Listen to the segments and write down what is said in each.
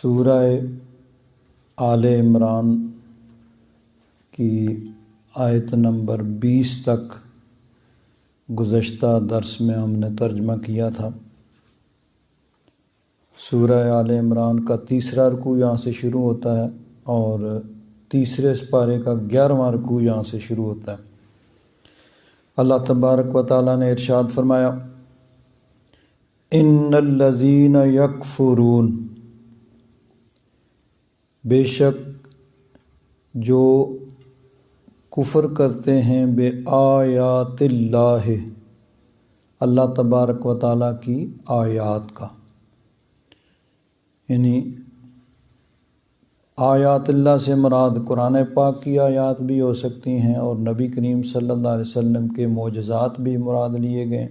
سورہ آل عمران کی آیت نمبر 20 تک گزشتہ درس میں ہم نے ترجمہ کیا تھا۔ سورہ آل عمران کا تیسرا رکوع یہاں سے شروع ہوتا ہے اور تیسرے سپارے کا 11واں رکوع یہاں سے شروع ہوتا ہے۔ اللہ تبارک و تعالیٰ نے ارشاد فرمایا، ان الذین یکفرون، بے شک جو کفر کرتے ہیں بے آیات اللہ، اللہ تبارک و تعالیٰ کی آیات کا، یعنی آیات اللہ سے مراد قرآن پاک کی آیات بھی ہو سکتی ہیں اور نبی کریم صلی اللہ علیہ وسلم کے معجزات بھی مراد لیے گئے۔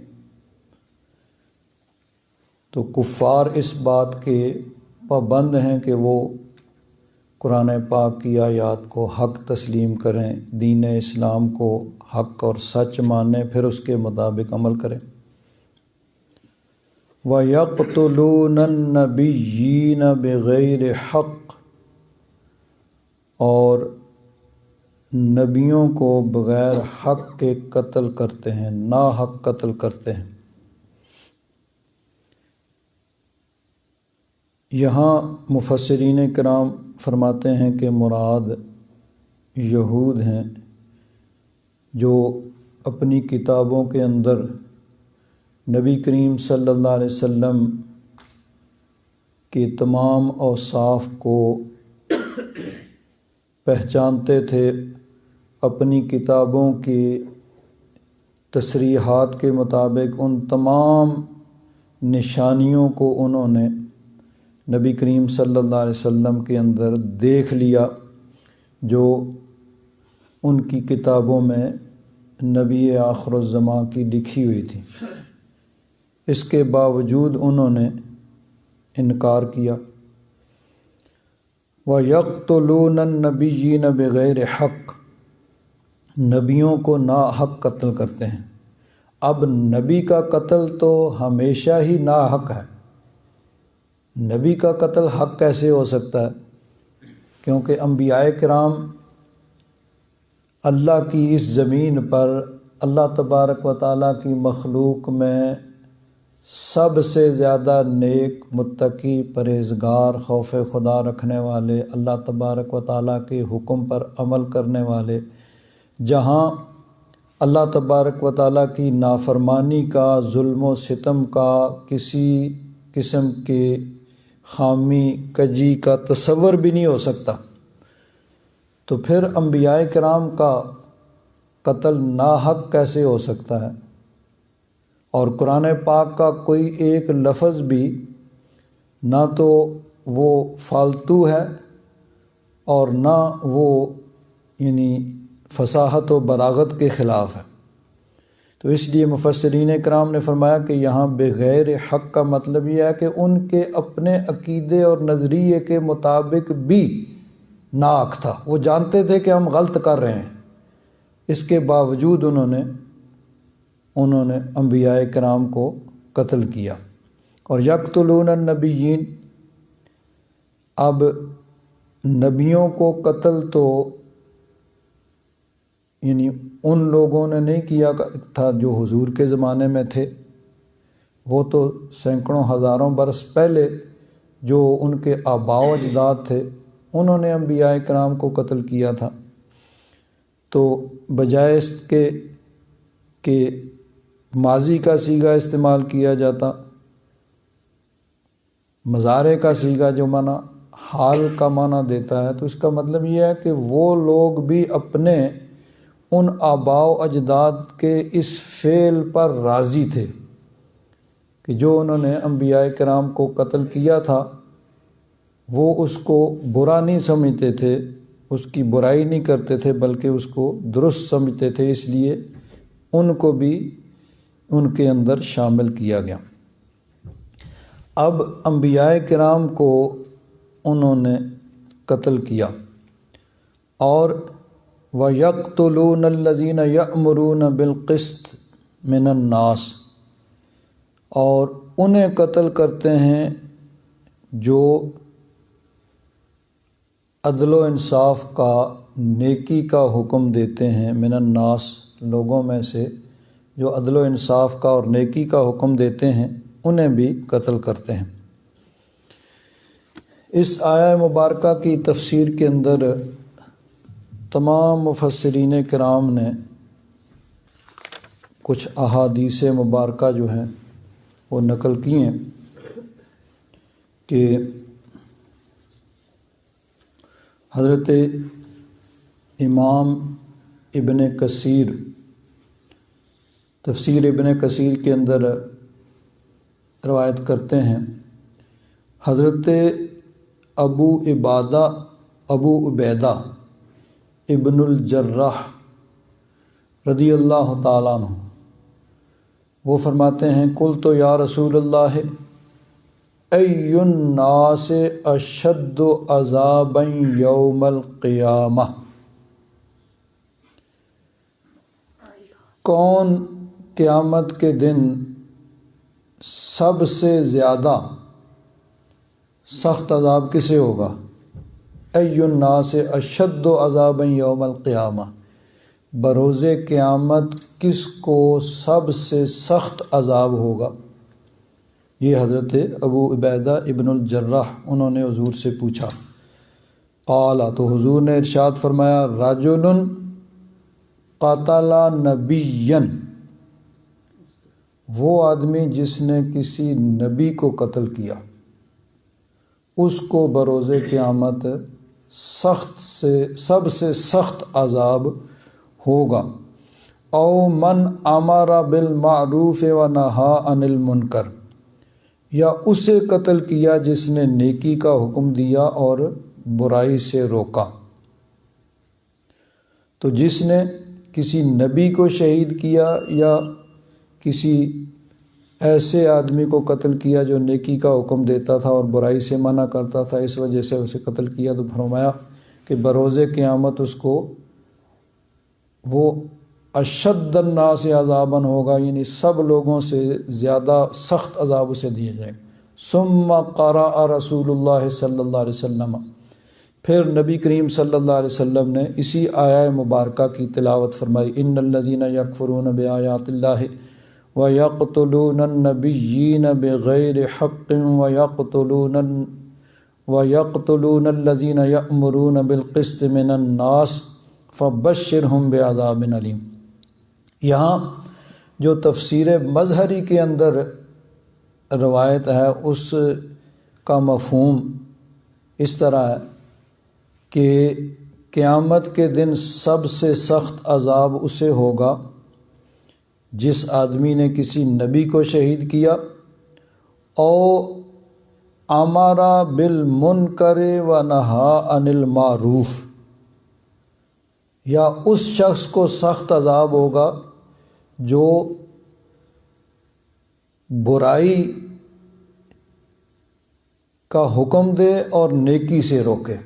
تو کفار اس بات کے پابند ہیں کہ وہ قرآن پاک کی آیات کو حق تسلیم کریں، دین اسلام کو حق اور سچ مانیں، پھر اس کے مطابق عمل کریں۔ وَيَقْتُلُونَ النَّبِيِّينَ بِغَيْرِ حق، اور نبیوں کو بغیر حق کے قتل کرتے ہیں، ناحق قتل کرتے ہیں۔ یہاں مفسرین کرام فرماتے ہیں کہ مراد یہود ہیں جو اپنی کتابوں کے اندر نبی کریم صلی اللہ علیہ وسلم کے تمام اوصاف کو پہچانتے تھے، اپنی کتابوں کی تصریحات کے مطابق ان تمام نشانیوں کو انہوں نے نبی کریم صلی اللہ علیہ وسلم کے اندر دیکھ لیا جو ان کی کتابوں میں نبی آخر الزماں کی لکھی ہوئی تھی۔ اس کے باوجود انہوں نے انکار کیا۔ وَيَقْتُلُونَ النَّبِيِّينَ بِغَيْرِ حق، نبیوں کو ناحق قتل کرتے ہیں۔ اب نبی کا قتل تو ہمیشہ ہی ناحق ہے، نبی کا قتل حق کیسے ہو سکتا ہے؟ کیونکہ انبیاء کرام اللہ کی اس زمین پر اللہ تبارک و تعالیٰ کی مخلوق میں سب سے زیادہ نیک، متقی، پرہیزگار، خوف خدا رکھنے والے، اللہ تبارک و تعالیٰ کے حکم پر عمل کرنے والے، جہاں اللہ تبارک و تعالیٰ کی نافرمانی کا، ظلم و ستم کا، کسی قسم کے خامی کجی کا تصور بھی نہیں ہو سکتا، تو پھر انبیاء کرام کا قتل ناحق کیسے ہو سکتا ہے؟ اور قرآن پاک کا کوئی ایک لفظ بھی نہ تو وہ فالتو ہے اور نہ وہ یعنی فصاحت و بلاغت کے خلاف ہے۔ تو اس لیے مفسرین کرام نے فرمایا کہ یہاں بغیر حق کا مطلب یہ ہے کہ ان کے اپنے عقیدے اور نظریے کے مطابق بھی ناحق تھا، وہ جانتے تھے کہ ہم غلط کر رہے ہیں، اس کے باوجود انہوں نے انبیاء کرام کو قتل کیا۔ اور یقتلون النبیین، اب نبیوں کو قتل تو یعنی ان لوگوں نے نہیں کیا تھا جو حضور کے زمانے میں تھے، وہ تو سینکڑوں ہزاروں برس پہلے جو ان کے آباء و اجداد تھے انہوں نے انبیاء کرام کو قتل کیا تھا۔ تو بجائے اس کے کہ ماضی کا صیغہ استعمال کیا جاتا، مضارع کا صیغہ جو معنی حال کا معنی دیتا ہے، تو اس کا مطلب یہ ہے کہ وہ لوگ بھی اپنے ان آباء و اجداد کے اس فعل پر راضی تھے کہ جو انہوں نے انبیاء کرام کو قتل کیا تھا، وہ اس کو برا نہیں سمجھتے تھے، اس کی برائی نہیں کرتے تھے، بلکہ اس کو درست سمجھتے تھے، اس لیے ان کو بھی ان کے اندر شامل کیا گیا۔ اب انبیاء کرام کو انہوں نے قتل کیا۔ اور وَيَقْتُلُونَ الَّذِينَ يَأْمُرُونَ بِالْقِسْطِ مِنَ النَّاسِ، اور انہیں قتل کرتے ہیں جو عدل و انصاف کا، نیکی کا حکم دیتے ہیں، من الناس، لوگوں میں سے جو عدل و انصاف کا اور نیکی کا حکم دیتے ہیں انہیں بھی قتل کرتے ہیں۔ اس آیہ مبارکہ کی تفسیر کے اندر تمام مفسرین کرام نے کچھ احادیث مبارکہ جو ہیں وہ نقل کی ہیں کہ حضرت امام ابن کثیر تفسیر ابن کثیر کے اندر روایت کرتے ہیں، حضرت ابو عبیدہ ابن الجراح رضی اللہ تعالیٰ عنہ وہ فرماتے ہیں قلت یا رسول اللہ ای الناس اشد عذابا یوم القیامہ، کون قیامت کے دن سب سے زیادہ سخت عذاب کسے ہوگا؟ ای الناس اشد عذابا یوم القیامہ، بروز قیامت کس کو سب سے سخت عذاب ہوگا؟ یہ حضرت ابو عبیدہ ابن الجراح انہوں نے حضور سے پوچھا۔ قال، تو حضور نے ارشاد فرمایا رجل قتل نبیا، وہ آدمی جس نے کسی نبی کو قتل کیا اس کو بروز قیامت سب سے سخت عذاب ہوگا۔ او من امر بالمعروف ونہا عن المنکر، یا اسے قتل کیا جس نے نیکی کا حکم دیا اور برائی سے روکا۔ تو جس نے کسی نبی کو شہید کیا یا کسی ایسے آدمی کو قتل کیا جو نیکی کا حکم دیتا تھا اور برائی سے منع کرتا تھا، اس وجہ سے اسے قتل کیا، تو فرمایا کہ بروز قیامت اس کو وہ اشد الناس عذاباً ہوگا، یعنی سب لوگوں سے زیادہ سخت عذاب اسے دیا جائے گا۔ ثم قرأ رسول اللہ صلی اللہ علیہ وسلم، پھر نبی کریم صلی اللہ علیہ وسلم نے اسی آیہ مبارکہ کی تلاوت فرمائی، ان الذین یکفرون بآیات اللہ وَيَقْتُلُونَ النَّبِيِّينَ بِغَيْرِ حَقٍّ وَيَقْتُلُونَ الَّذِينَ يَأْمُرُونَ بِالْقِسْطِ مِنَ النَّاسِ فَبَشِّرْهُمْ بِعَذَابٍ عَلِيمٍ۔ یہاں جو تفسیر مظہری کے اندر روایت ہے اس کا مفہوم اس طرح ہے کہ قیامت کے دن سب سے سخت عذاب اسے ہوگا جس آدمی نے کسی نبی کو شہید کیا، او امر بالمنکر ونہا عن المعروف، یا اس شخص کو سخت عذاب ہوگا جو برائی کا حکم دے اور نیکی سے روکے۔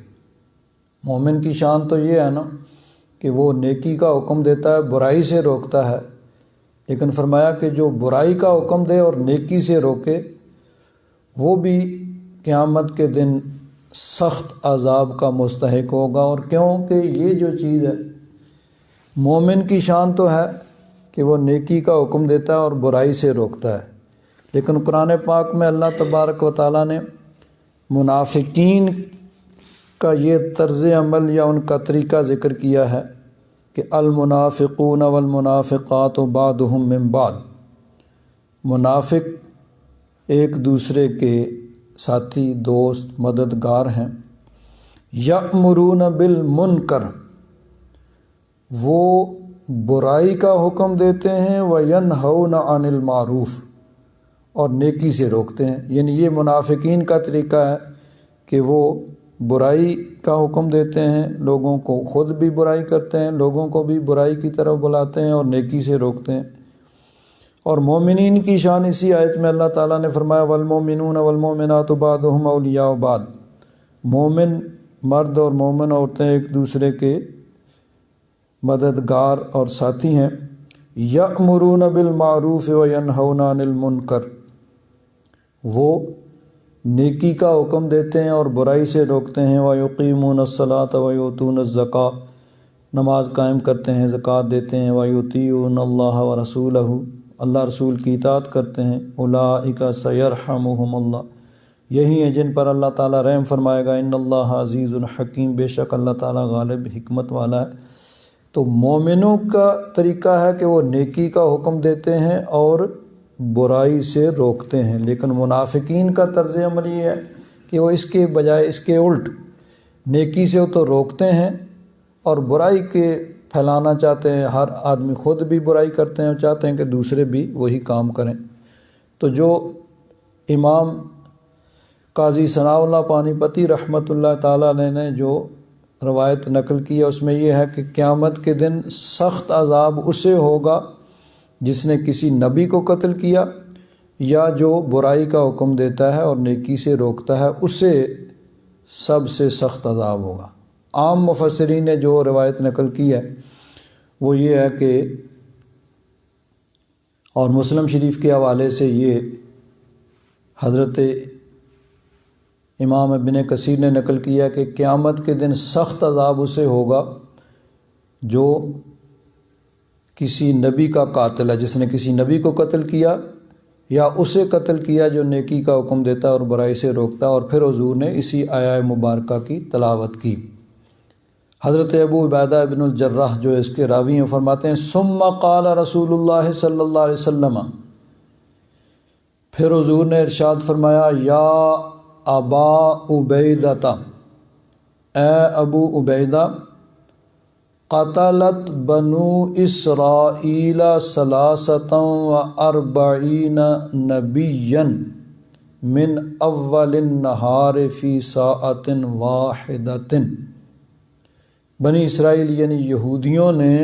مومن کی شان تو یہ ہے نا کہ وہ نیکی کا حکم دیتا ہے، برائی سے روکتا ہے، لیکن فرمایا کہ جو برائی کا حکم دے اور نیکی سے روکے وہ بھی قیامت کے دن سخت عذاب کا مستحق ہوگا۔ اور کیونکہ یہ جو چیز ہے مومن کی شان تو ہے کہ وہ نیکی کا حکم دیتا ہے اور برائی سے روکتا ہے، لیکن قرآن پاک میں اللہ تبارک و تعالیٰ نے منافقین کا یہ طرز عمل یا ان کا طریقہ ذکر کیا ہے کہ المنافقون والمنافقات بعضهم من بعض، منافق ایک دوسرے کے ساتھی، دوست، مددگار ہیں۔ یأمرون بالمنکر، وہ برائی کا حکم دیتے ہیں، وینہون عن المعروف، اور نیکی سے روکتے ہیں۔ یعنی یہ منافقین کا طریقہ ہے کہ وہ برائی کا حکم دیتے ہیں، لوگوں کو خود بھی برائی کرتے ہیں، لوگوں کو بھی برائی کی طرف بلاتے ہیں اور نیکی سے روکتے ہیں۔ اور مومنین کی شان اسی آیت میں اللہ تعالیٰ نے فرمایا والمومنون والمومنات بعضهم اولیاء بعض، مومن مرد اور مومن عورتیں ایک دوسرے کے مددگار اور ساتھی ہیں۔ یأمرون بالمعروف وینہون عن المنکر، وہ نیکی کا حکم دیتے ہیں اور برائی سے روکتے ہیں، وَيُقِيمُونَ الصَّلَاةَ وَيُؤْتُونَ الزَّكَاةَ، نماز قائم کرتے ہیں، زکوٰۃ دیتے ہیں، وَيُطِيعُونَ اللَّهَ وَرَسُولَهُ، اللہ رسول کی اطاعت کرتے ہیں، أُولَٰئِكَ سَيَرْحَمُهُمُ اللَّهُ، یہی ہیں جن پر اللہ تعالیٰ رحم فرمائے گا، إِنَّ اللَّهَ عَزِيزٌ حَكِيمٌ، بے شک اللہ تعالیٰ غالب حکمت والا ہے۔ تو مومنوں کا طریقہ ہے کہ وہ نیکی کا حکم دیتے ہیں اور برائی سے روکتے ہیں، لیکن منافقین کا طرز عمل یہ ہے کہ وہ اس کے بجائے اس کے الٹ نیکی سے تو روکتے ہیں اور برائی کے پھیلانا چاہتے ہیں، ہر آدمی خود بھی برائی کرتے ہیں اور چاہتے ہیں کہ دوسرے بھی وہی کام کریں۔ تو جو امام قاضی ثناء اللہ پانی پتی رحمۃ اللہ تعالیٰ علیہ نے جو روایت نقل کی ہے، اس میں یہ ہے کہ قیامت کے دن سخت عذاب اسے ہوگا جس نے کسی نبی کو قتل کیا یا جو برائی کا حکم دیتا ہے اور نیکی سے روکتا ہے، اسے سب سے سخت عذاب ہوگا۔ عام مفسرین نے جو روایت نقل کی ہے وہ یہ ہے کہ، اور مسلم شریف کے حوالے سے یہ حضرت امام ابن کثیر نے نقل کیا کہ قیامت کے دن سخت عذاب اسے ہوگا جو کسی نبی کا قاتل ہے، جس نے کسی نبی کو قتل کیا یا اسے قتل کیا جو نیکی کا حکم دیتا ہے اور برائی سے روکتا ہے۔ اور پھر حضور نے اسی آیہ مبارکہ کی تلاوت کی۔ حضرت ابو عبیدہ ابن الجراح جو اس کے راوی ہیں فرماتے ہیں، ثم قال رسول اللہ صلی اللہ علیہ وسلم، پھر حضور نے ارشاد فرمایا، یا ابا عبیدہ، اے ابو عبیدہ، قتلت بنو اسرائیل 43 نبیا من اول النہار فی ساعۃ واحدۃ، بنی اسرائیل یعنی یہودیوں نے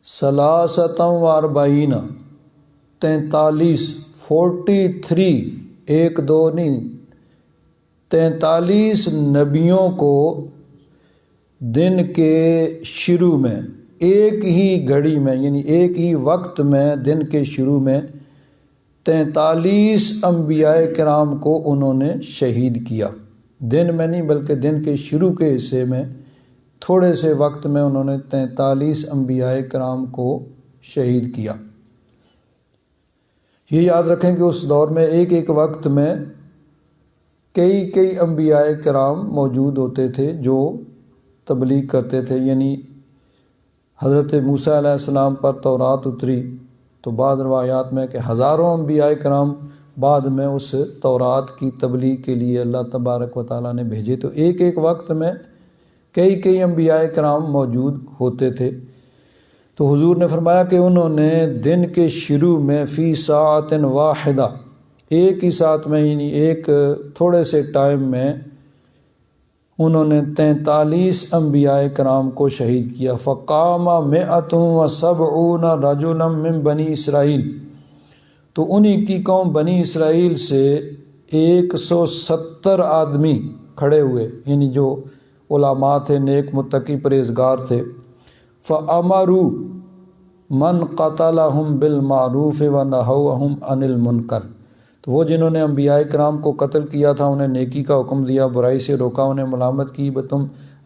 43 43 ایک دو نہیں 43 نبیوں کو دن کے شروع میں ایک ہی گھڑی میں، یعنی ایک ہی وقت میں، دن کے شروع میں 43 انبیاء کرام کو انہوں نے شہید کیا۔ دن میں نہیں بلکہ دن کے شروع کے حصے میں تھوڑے سے وقت میں انہوں نے 43 انبیاء کرام کو شہید کیا۔ یہ یاد رکھیں کہ اس دور میں ایک ایک وقت میں کئی انبیاء کرام موجود ہوتے تھے جو تبلیغ کرتے تھے، یعنی حضرت موسیٰ علیہ السلام پر تورات اتری تو بعض روایات میں کہ ہزاروں انبیاء کرام بعد میں اس تورات کی تبلیغ کے لیے اللہ تبارک و تعالیٰ نے بھیجے، تو ایک ایک وقت میں کئی انبیاء کرام موجود ہوتے تھے۔ تو حضور نے فرمایا کہ انہوں نے دن کے شروع میں فی ساعۃ واحدہ، ایک ہی ساتھ میں، یعنی ایک تھوڑے سے ٹائم میں انہوں نے 43 انبیاء کرام کو شہید کیا۔ فقام 170 رجلا من بنی اسرائیل، تو انہی کی قوم بنی اسرائیل سے 170 آدمی کھڑے ہوئے، یعنی جو علماء تھے، نیک متقی پرہیزگار تھے۔ فَأَمَرُوا مَنْ قَتَلَهُمْ بِالْمَعْرُوفِ وَنَهَوْهُمْ عَنِ الْمُنْكَرِ، تو وہ جنہوں نے انبیاء کرام کو قتل کیا تھا انہیں نیکی کا حکم دیا، برائی سے روکا، انہیں ملامت کی، تم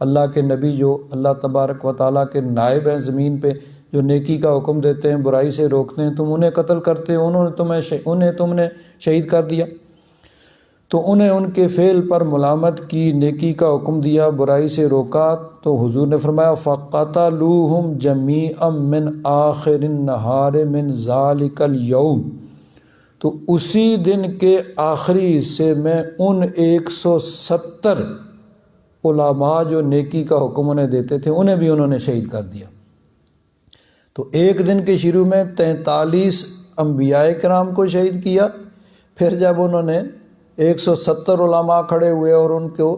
اللہ کے نبی جو اللہ تبارک و تعالیٰ کے نائب ہیں زمین پہ، جو نیکی کا حکم دیتے ہیں، برائی سے روکتے ہیں، تم انہیں قتل کرتے ہو، انہیں تم نے شہید کر دیا۔ تو انہیں ان کے فعل پر ملامت کی، نیکی کا حکم دیا، برائی سے روکا۔ تو حضور نے فرمایا فَقَتَلُوهُمْ جَمِيعًا مِّنْ آخِرِ النَّهَارِ مِنْ ذَلِكَ الْيَوْمِ، تو اسی دن کے آخری حصے میں ان 170 علماء جو نیکی کا حکم انہیں دیتے تھے انہیں بھی انہوں نے شہید کر دیا۔ تو ایک دن کے شروع میں 43 انبیاء کرام کو شہید کیا، پھر جب انہوں نے 170 علماء کھڑے ہوئے اور ان کو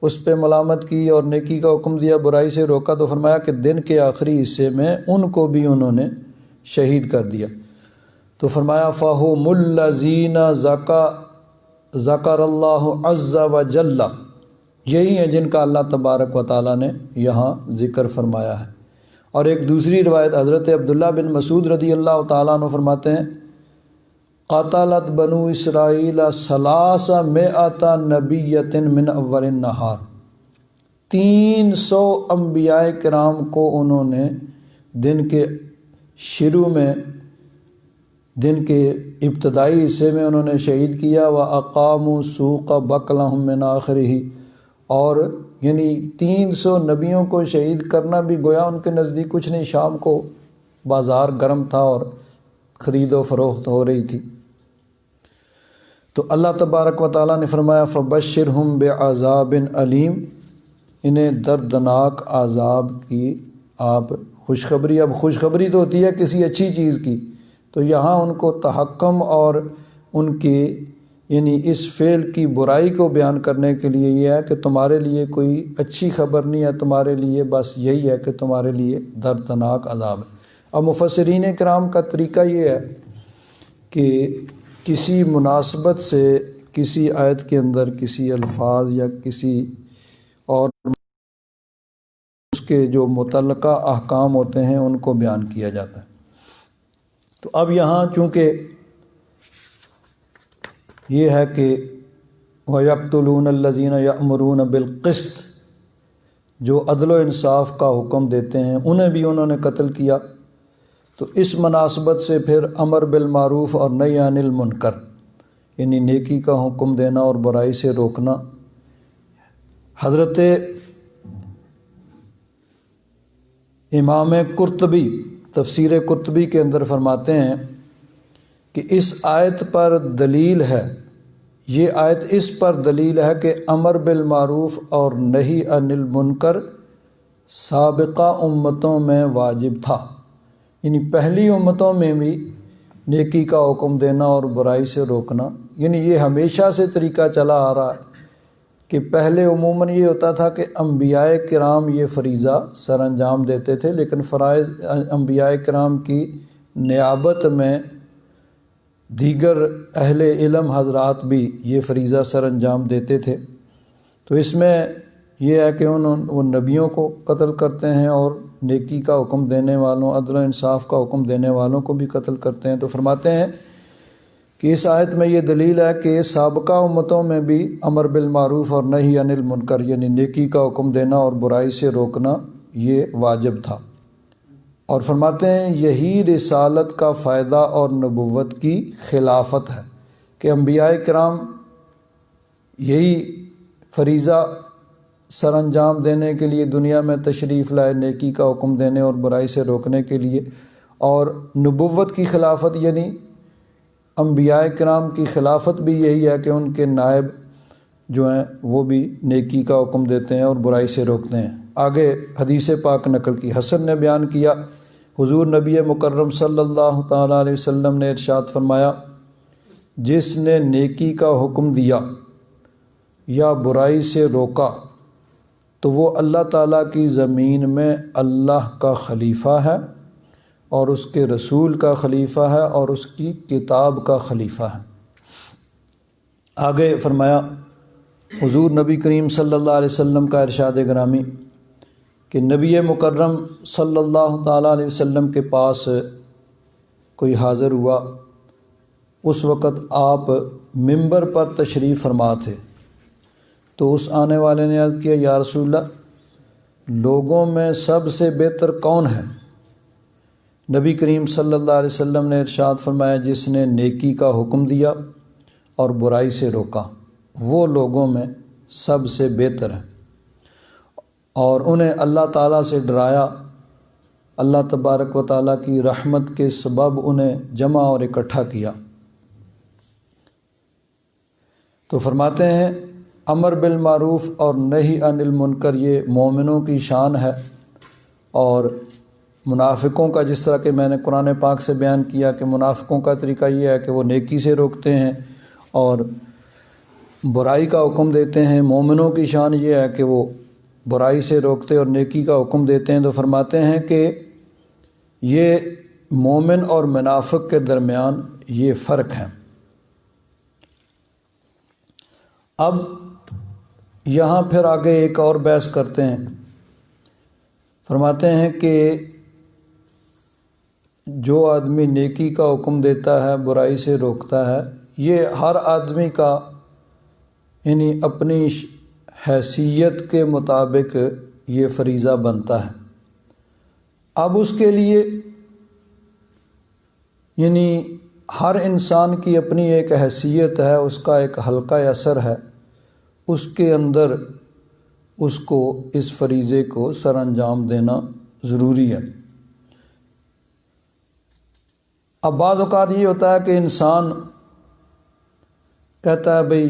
اس پہ ملامت کی اور نیکی کا حکم دیا، برائی سے روکا، تو فرمایا کہ دن کے آخری حصے میں ان کو بھی انہوں نے شہید کر دیا۔ تو فرمایا فَهُمُ الَّذِينَ ذَكَرَ اللَّهُ عَزَّ وَجَلَّ، یہی ہیں جن کا اللہ تبارک و تعالیٰ نے یہاں ذکر فرمایا ہے۔ اور ایک دوسری روایت حضرت عبداللہ بن مسعود رضی اللہ تعالیٰ عنہ فرماتے ہیں، قاتلت بنو اسرائیل ثلاث مئۃ نبیۃ من اول النہار، 300 انبیاء کرام کو انہوں نے دن کے شروع میں، دن کے ابتدائی حصے میں انہوں نے شہید کیا۔ وَأَقَامُوا السُّوقَ بَقْلَهُم مِّنْ آخِرِهِ، اور یعنی 300 نبیوں کو شہید کرنا بھی گویا ان کے نزدیک کچھ نہیں، شام کو بازار گرم تھا اور خرید و فروخت ہو رہی تھی۔ تو اللہ تبارک و تعالیٰ نے فرمایا فَبَشِّرْهُم بِعَذَابٍ أَلِيمٍ، انہیں دردناک عذاب کی آپ خوشخبری۔ اب خوشخبری تو ہوتی ہے کسی اچھی چیز کی، تو یہاں ان کو تحکم اور ان کے یعنی اس فعل کی برائی کو بیان کرنے کے لیے یہ ہے کہ تمہارے لیے کوئی اچھی خبر نہیں ہے، تمہارے لیے بس یہی ہے کہ تمہارے لیے دردناک عذاب ہے۔ اب مفسرین کرام کا طریقہ یہ ہے کہ کسی مناسبت سے کسی آیت کے اندر کسی الفاظ یا کسی اور اس کے جو متعلقہ احکام ہوتے ہیں ان کو بیان کیا جاتا ہے۔ تو اب یہاں چونکہ یہ ہے کہ وَيَقْتُلُونَ الَّذِينَ يَأْمُرُونَ بِالْقِسْطِ، جو عدل و انصاف کا حکم دیتے ہیں انہیں بھی انہوں نے قتل کیا۔ تو اس مناسبت سے پھر امر بالمعروف اور نہی عن المنکر، یعنی نیکی کا حکم دینا اور برائی سے روکنا۔ حضرت امام قرطبی تفسیر قرطبی کے اندر فرماتے ہیں کہ اس آیت پر دلیل ہے، یہ آیت اس پر دلیل ہے کہ امر بالمعروف اور نہی عن المنکر سابقہ امتوں میں واجب تھا، یعنی پہلی امتوں میں بھی نیکی کا حکم دینا اور برائی سے روکنا، یعنی یہ ہمیشہ سے طریقہ چلا آ رہا ہے کہ پہلے عموماً یہ ہوتا تھا کہ انبیاء کرام یہ فریضہ سر انجام دیتے تھے، لیکن فرائض انبیاء کرام کی نیابت میں دیگر اہل علم حضرات بھی یہ فریضہ سر انجام دیتے تھے۔ تو اس میں یہ ہے کہ وہ نبیوں کو قتل کرتے ہیں اور نیکی کا حکم دینے والوں، عدل و انصاف کا حکم دینے والوں کو بھی قتل کرتے ہیں۔ تو فرماتے ہیں کہ اس آیت میں یہ دلیل ہے کہ سابقہ امتوں میں بھی امر بالمعروف اور نہی عن المنکر، یعنی نیکی کا حکم دینا اور برائی سے روکنا یہ واجب تھا۔ اور فرماتے ہیں یہی رسالت کا فائدہ اور نبوت کی خلافت ہے کہ انبیاء کرام یہی فریضہ سر انجام دینے کے لیے دنیا میں تشریف لائے، نیکی کا حکم دینے اور برائی سے روکنے کے لیے، اور نبوت کی خلافت یعنی انبیاء کرام کی خلافت بھی یہی ہے کہ ان کے نائب جو ہیں وہ بھی نیکی کا حکم دیتے ہیں اور برائی سے روکتے ہیں۔ آگے حدیث پاک نقل کی، حسن نے بیان کیا حضور نبی مکرم صلی اللہ تعالیٰ علیہ وسلم نے ارشاد فرمایا جس نے نیکی کا حکم دیا یا برائی سے روکا تو وہ اللہ تعالیٰ کی زمین میں اللہ کا خلیفہ ہے اور اس کے رسول کا خلیفہ ہے اور اس کی کتاب کا خلیفہ ہے۔ آگے فرمایا حضور نبی کریم صلی اللہ علیہ وسلم کا ارشاد گرامی کہ نبی مکرم صلی اللہ تعالیٰ علیہ وسلم کے پاس کوئی حاضر ہوا، اس وقت آپ منبر پر تشریف فرما تھے، تو اس آنے والے نے عرض کیا یا رسول اللہ لوگوں میں سب سے بہتر کون ہے؟ نبی کریم صلی اللہ علیہ وسلم نے ارشاد فرمایا جس نے نیکی کا حکم دیا اور برائی سے روکا وہ لوگوں میں سب سے بہتر ہے، اور انہیں اللہ تعالیٰ سے ڈرایا، اللہ تبارک و تعالیٰ کی رحمت کے سبب انہیں جمع اور اکٹھا کیا۔ تو فرماتے ہیں امر بالمعروف اور نہی عن المنکر یہ مومنوں کی شان ہے، اور منافقوں کا جس طرح کہ میں نے قرآن پاک سے بیان کیا کہ منافقوں کا طریقہ یہ ہے کہ وہ نیکی سے روکتے ہیں اور برائی کا حکم دیتے ہیں، مومنوں کی شان یہ ہے کہ وہ برائی سے روکتے اور نیکی کا حکم دیتے ہیں۔ تو فرماتے ہیں کہ یہ مومن اور منافق کے درمیان یہ فرق ہے۔ اب یہاں پھر آگے ایک اور بحث کرتے ہیں، فرماتے ہیں کہ جو آدمی نیکی کا حکم دیتا ہے برائی سے روکتا ہے، یہ ہر آدمی کا یعنی اپنی حیثیت کے مطابق یہ فریضہ بنتا ہے۔ اب اس کے لیے یعنی ہر انسان کی اپنی ایک حیثیت ہے، اس کا ایک حلقہ اثر ہے، اس کے اندر اس کو اس فریضے کو سر انجام دینا ضروری ہے۔ اب بعض اوقات یہ ہوتا ہے کہ انسان کہتا ہے بھئی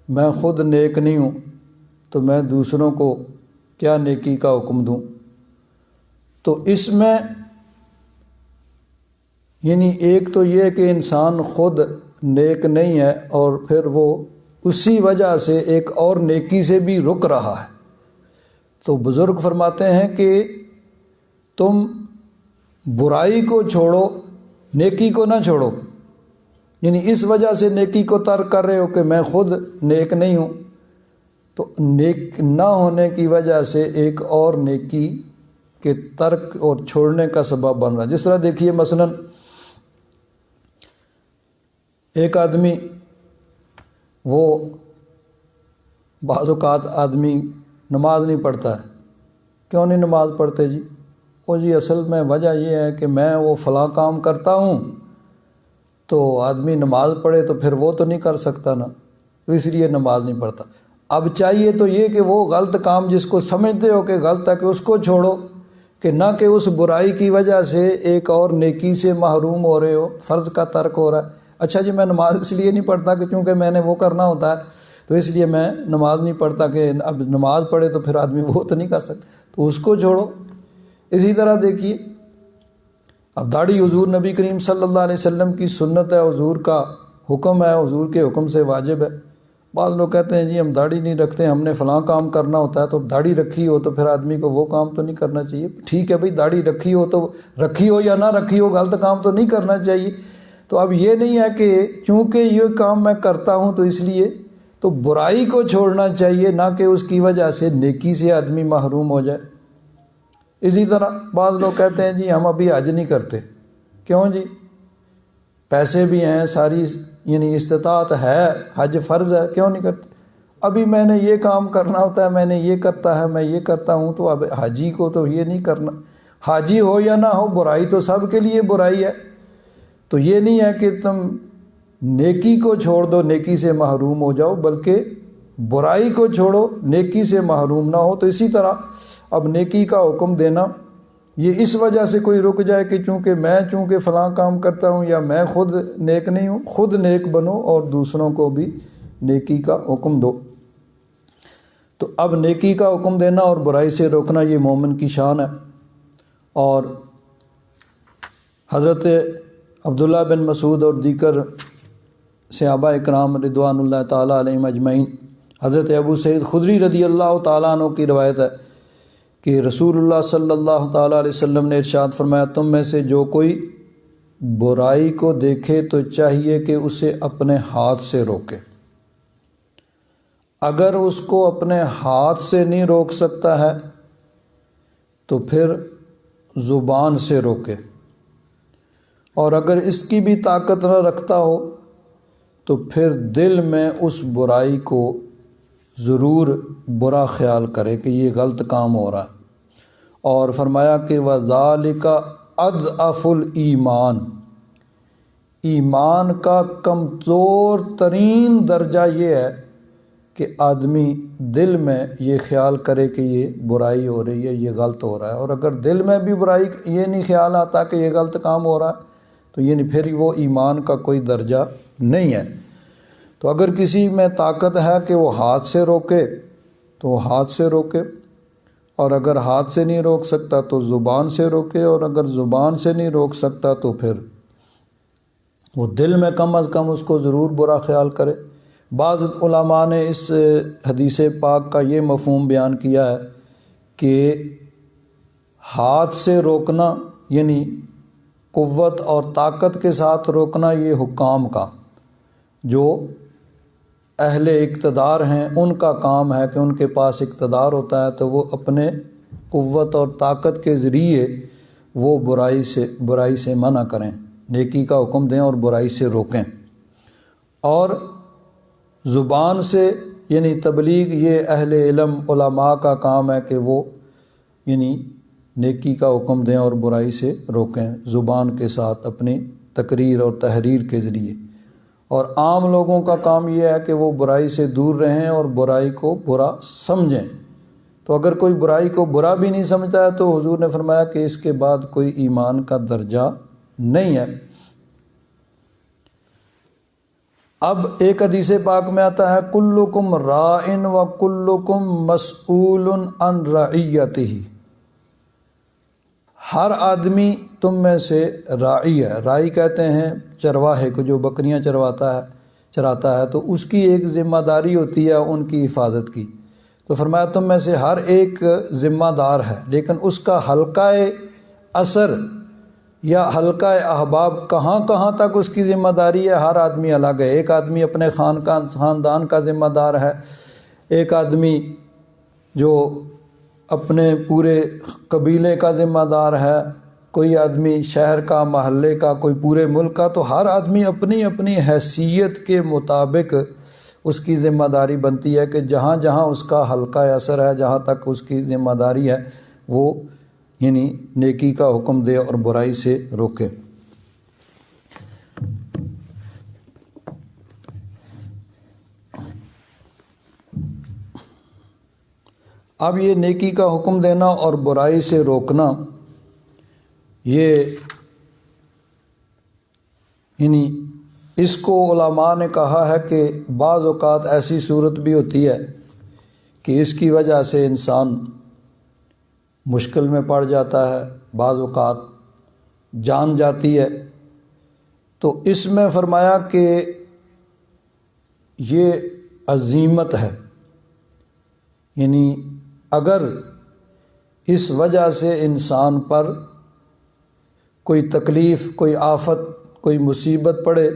میں خود نیک نہیں ہوں تو میں دوسروں کو کیا نیکی کا حکم دوں، تو اس میں یعنی ایک تو یہ کہ انسان خود نیک نہیں ہے اور پھر وہ اسی وجہ سے ایک اور نیکی سے بھی رک رہا ہے۔ تو بزرگ فرماتے ہیں کہ تم برائی کو چھوڑو، نیکی کو نہ چھوڑو، یعنی اس وجہ سے نیکی کو ترک کر رہے ہو کہ میں خود نیک نہیں ہوں، تو نیک نہ ہونے کی وجہ سے ایک اور نیکی کے ترک اور چھوڑنے کا سبب بن رہا ہے۔ جس طرح دیکھیے مثلاً ایک آدمی وہ بعض اوقات آدمی نماز نہیں پڑھتا ہے، کیوں نہیں نماز پڑھتے جی؟ وہ جی اصل میں وجہ یہ ہے کہ میں وہ فلاں کام کرتا ہوں، تو آدمی نماز پڑھے تو پھر وہ تو نہیں کر سکتا نا، تو اس لیے نماز نہیں پڑھتا۔ اب چاہیے تو یہ کہ وہ غلط کام جس کو سمجھتے ہو کہ غلط ہے کہ اس کو چھوڑو، کہ نہ کہ اس برائی کی وجہ سے ایک اور نیکی سے محروم ہو رہے ہو، فرض کا ترک ہو رہا ہے۔ اچھا جی میں نماز اس لیے نہیں پڑھتا کہ چونکہ میں نے وہ کرنا ہوتا ہے تو اس لیے میں نماز نہیں پڑھتا، کہ اب نماز پڑھے تو پھر آدمی وہ تو نہیں کر سکتا، تو اس کو چھوڑو۔ اسی طرح دیکھیے اب داڑھی حضور نبی کریم صلی اللہ علیہ وسلم کی سنت ہے، حضور کا حکم ہے، حضور کے حکم سے واجب ہے۔ بعض لوگ کہتے ہیں جی ہم داڑھی نہیں رکھتے، ہم نے فلاں کام کرنا ہوتا ہے، تو داڑھی رکھی ہو تو پھر آدمی کو وہ کام تو نہیں کرنا چاہیے۔ ٹھیک ہے بھئی، داڑھی رکھی ہو تو رکھی ہو یا نہ رکھی ہو، غلط کام تو نہیں کرنا چاہیے۔ تو اب یہ نہیں ہے کہ چونکہ یہ کام میں کرتا ہوں تو اس لیے، تو برائی کو چھوڑنا چاہیے، نہ کہ اس کی وجہ سے نیکی سے آدمی محروم ہو جائے۔ اسی طرح بعض لوگ کہتے ہیں جی ہم ابھی حج نہیں کرتے، کیوں جی؟ پیسے بھی ہیں، ساری یعنی استطاعت ہے، حج فرض ہے، کیوں نہیں کرتے؟ ابھی میں نے یہ کام کرنا ہوتا ہے، میں نے یہ کرتا ہے، میں یہ کرتا ہوں، تو اب حاجی کو تو یہ نہیں کرنا۔ حاجی ہو یا نہ ہو، برائی تو سب کے لیے برائی ہے۔ تو یہ نہیں ہے کہ تم نیکی کو چھوڑ دو، نیکی سے محروم ہو جاؤ، بلکہ برائی کو چھوڑو، نیکی سے محروم نہ ہو۔ تو اسی طرح اب نیکی کا حکم دینا یہ اس وجہ سے کوئی رک جائے کہ چونکہ فلاں کام کرتا ہوں یا میں خود نیک نہیں ہوں، خود نیک بنو اور دوسروں کو بھی نیکی کا حکم دو۔ تو اب نیکی کا حکم دینا اور برائی سے روکنا یہ مومن کی شان ہے۔ اور حضرت عبداللہ بن مسعود اور دیگر صحابہ اکرام رضوان اللہ تعالیٰ علیہم اجمعین، حضرت ابو سعید خدری رضی اللہ تعالیٰ عنہ کی روایت ہے کہ رسول اللہ صلی اللہ تعالیٰ علیہ وسلم نے ارشاد فرمایا، تم میں سے جو کوئی برائی کو دیکھے تو چاہیے کہ اسے اپنے ہاتھ سے روکے۔ اگر اس کو اپنے ہاتھ سے نہیں روک سکتا ہے تو پھر زبان سے روکے، اور اگر اس کی بھی طاقت نہ رکھتا ہو تو پھر دل میں اس برائی کو ضرور برا خیال کرے کہ یہ غلط کام ہو رہا ہے۔ اور فرمایا کہ وَذَلِكَ أَضْعَفُ الْإِيمَانِ، ایمان کا کمزور ترین درجہ یہ ہے کہ آدمی دل میں یہ خیال کرے کہ یہ برائی ہو رہی ہے، یہ غلط ہو رہا ہے۔ اور اگر دل میں بھی برائی یہ نہیں خیال آتا کہ یہ غلط کام ہو رہا ہے تو یہ نہیں، پھر وہ ایمان کا کوئی درجہ نہیں ہے۔ تو اگر کسی میں طاقت ہے کہ وہ ہاتھ سے روکے تو وہ ہاتھ سے روکے، اور اگر ہاتھ سے نہیں روک سکتا تو زبان سے روکے، اور اگر زبان سے نہیں روک سکتا تو پھر وہ دل میں کم از کم اس کو ضرور برا خیال کرے۔ بعض علماء نے اس حدیث پاک کا یہ مفہوم بیان کیا ہے کہ ہاتھ سے روکنا یعنی قوت اور طاقت کے ساتھ روکنا یہ حکام کا، جو اہل اقتدار ہیں ان کا کام ہے کہ ان کے پاس اقتدار ہوتا ہے تو وہ اپنے قوت اور طاقت کے ذریعے وہ برائی سے منع کریں، نیکی کا حکم دیں اور برائی سے روکیں۔ اور زبان سے یعنی تبلیغ، یہ اہل علم علماء کا کام ہے کہ وہ یعنی نیکی کا حکم دیں اور برائی سے روکیں زبان کے ساتھ، اپنی تقریر اور تحریر کے ذریعے۔ اور عام لوگوں کا کام یہ ہے کہ وہ برائی سے دور رہیں اور برائی کو برا سمجھیں۔ تو اگر کوئی برائی کو برا بھی نہیں سمجھتا ہے تو حضور نے فرمایا کہ اس کے بعد کوئی ایمان کا درجہ نہیں ہے۔ اب ایک حدیث پاک میں آتا ہے کلکم راعٍ و کلکم مسئول عن رعیتہ، ہر آدمی تم میں سے راعی ہے۔ راعی کہتے ہیں چرواہے کو، جو بکریاں چراتا ہے، تو اس کی ایک ذمہ داری ہوتی ہے ان کی حفاظت کی۔ تو فرمایا تم میں سے ہر ایک ذمہ دار ہے، لیکن اس کا حلقہ اثر یا حلقہ احباب کہاں کہاں تک اس کی ذمہ داری ہے، ہر آدمی الگ ہے۔ ایک آدمی اپنے خاندان کا ذمہ دار ہے، ایک آدمی جو اپنے پورے قبیلے کا ذمہ دار ہے، کوئی آدمی شہر کا، محلے کا، کوئی پورے ملک کا۔ تو ہر آدمی اپنی اپنی حیثیت کے مطابق اس کی ذمہ داری بنتی ہے کہ جہاں جہاں اس کا حلقہ اثر ہے، جہاں تک اس کی ذمہ داری ہے، وہ یعنی نیکی کا حکم دے اور برائی سے روکے۔ اب یہ نیکی کا حکم دینا اور برائی سے روکنا، یہ یعنی اس کو علماء نے کہا ہے کہ بعض اوقات ایسی صورت بھی ہوتی ہے کہ اس کی وجہ سے انسان مشکل میں پڑ جاتا ہے، بعض اوقات جان جاتی ہے۔ تو اس میں فرمایا کہ یہ عزیمت ہے، یعنی اگر اس وجہ سے انسان پر کوئی تکلیف، کوئی آفت، کوئی مصیبت پڑے،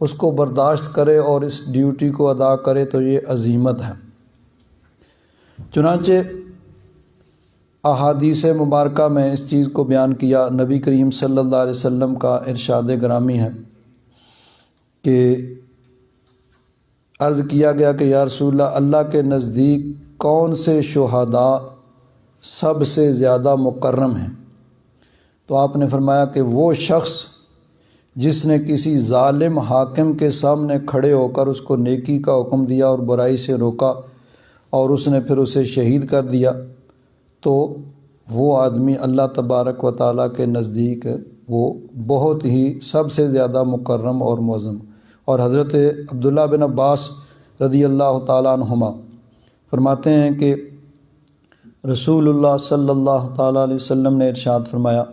اس کو برداشت کرے اور اس ڈیوٹی کو ادا کرے تو یہ عزیمت ہے۔ چنانچہ احادیث مبارکہ میں اس چیز کو بیان کیا، نبی کریم صلی اللہ علیہ وسلم کا ارشاد گرامی ہے کہ عرض کیا گیا کہ یا رسول اللہ، اللہ کے نزدیک کون سے شہداء سب سے زیادہ مکرم ہیں؟ تو آپ نے فرمایا کہ وہ شخص جس نے کسی ظالم حاکم کے سامنے کھڑے ہو کر اس کو نیکی کا حکم دیا اور برائی سے روکا اور اس نے پھر اسے شہید کر دیا، تو وہ آدمی اللہ تبارک و تعالیٰ کے نزدیک وہ بہت ہی سب سے زیادہ مکرم اور معظم۔ اور حضرت عبداللہ بن عباس رضی اللہ تعالیٰ عنہما فرماتے ہیں کہ رسول اللہ صلی اللہ تعالیٰ علیہ وسلم نے ارشاد فرمایا،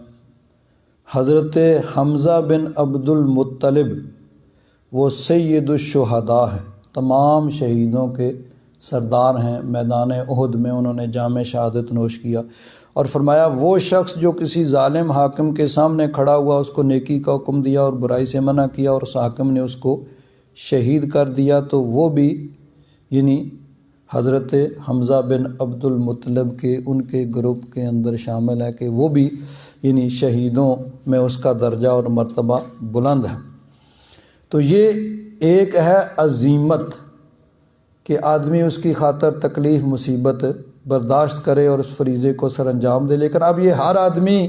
حضرت حمزہ بن عبد المطلب وہ سید الشہداء ہیں، تمام شہیدوں کے سردار ہیں، میدان احد میں انہوں نے جام شہادت نوش کیا۔ اور فرمایا وہ شخص جو کسی ظالم حاکم کے سامنے کھڑا ہوا، اس کو نیکی کا حکم دیا اور برائی سے منع کیا اور اس حاکم نے اس کو شہید کر دیا، تو وہ بھی یعنی حضرت حمزہ بن عبد المطلب کے ان کے گروپ کے اندر شامل ہے کہ وہ بھی یعنی شہیدوں میں اس کا درجہ اور مرتبہ بلند ہے۔ تو یہ ایک ہے عزیمت کہ آدمی اس کی خاطر تکلیف مصیبت برداشت کرے اور اس فریضے کو سر انجام دے، لیکن اب یہ ہر آدمی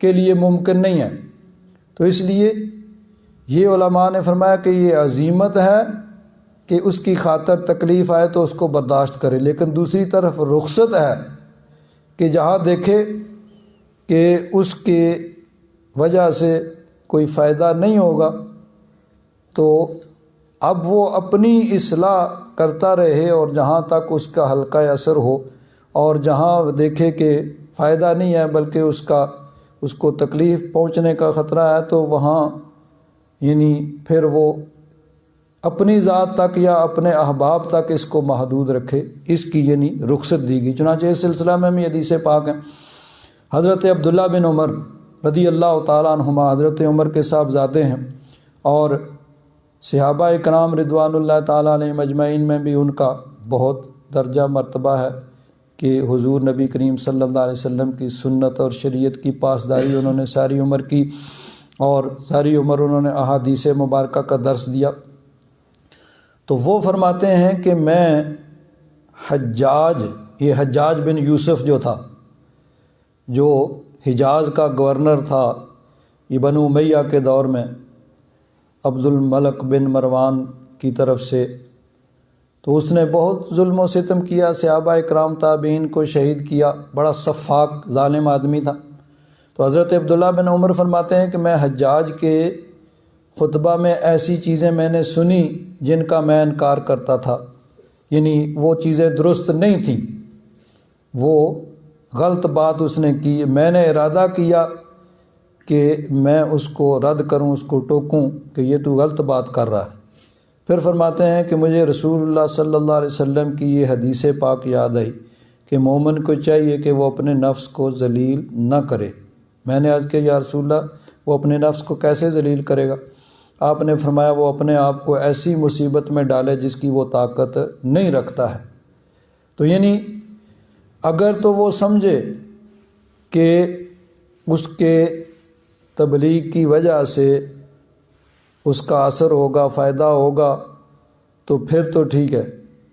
کے لیے ممکن نہیں ہے۔ تو اس لیے یہ علماء نے فرمایا کہ یہ عزیمت ہے کہ اس کی خاطر تکلیف آئے تو اس کو برداشت کرے، لیکن دوسری طرف رخصت ہے کہ جہاں دیکھے کہ اس کے وجہ سے کوئی فائدہ نہیں ہوگا تو اب وہ اپنی اصلاح کرتا رہے، اور جہاں تک اس کا حلقہ اثر ہو اور جہاں دیکھے کہ فائدہ نہیں ہے بلکہ اس کو تکلیف پہنچنے کا خطرہ ہے، تو وہاں یعنی پھر وہ اپنی ذات تک یا اپنے احباب تک اس کو محدود رکھے، اس کی یعنی رخصت دی گئی۔ چنانچہ اس سلسلہ میں بھی حدیث پاک ہیں، حضرت عبداللہ بن عمر رضی اللہ تعالیٰ عنہما حضرت عمر کے صاحبزادے ہیں، اور صحابہ اکرام رضوان اللہ تعالیٰ علیہم اجمعین میں بھی ان کا بہت درجہ مرتبہ ہے کہ حضور نبی کریم صلی اللہ علیہ وسلم کی سنت اور شریعت کی پاسداری انہوں نے ساری عمر کی، اور ساری عمر انہوں نے احادیث مبارکہ کا درس دیا۔ تو وہ فرماتے ہیں کہ میں یہ حجاج بن یوسف جو تھا، جو حجاز کا گورنر تھا یہ بنو امیہ کے دور میں، عبد الملک بن مروان کی طرف سے، تو اس نے بہت ظلم و ستم کیا، صحابہ اکرام تابعین کو شہید کیا، بڑا سفاک ظالم آدمی تھا۔ تو حضرت عبداللہ بن عمر فرماتے ہیں کہ میں حجاج کے خطبہ میں ایسی چیزیں میں نے سنی جن کا میں انکار کرتا تھا، یعنی وہ چیزیں درست نہیں تھیں، وہ غلط بات اس نے کی۔ میں نے ارادہ کیا کہ میں اس کو رد کروں، اس کو ٹوکوں کہ یہ تو غلط بات کر رہا ہے۔ پھر فرماتے ہیں کہ مجھے رسول اللہ صلی اللہ علیہ وسلم کی یہ حدیث پاک یاد آئی کہ مومن کو چاہیے کہ وہ اپنے نفس کو ذلیل نہ کرے۔ میں نے عرض کیا یا رسول اللہ وہ اپنے نفس کو کیسے ذلیل کرے گا؟ آپ نے فرمایا وہ اپنے آپ کو ایسی مصیبت میں ڈالے جس کی وہ طاقت نہیں رکھتا ہے۔ تو یعنی اگر تو وہ سمجھے کہ اس کے تبلیغ کی وجہ سے اس کا اثر ہوگا، فائدہ ہوگا، تو پھر تو ٹھیک ہے،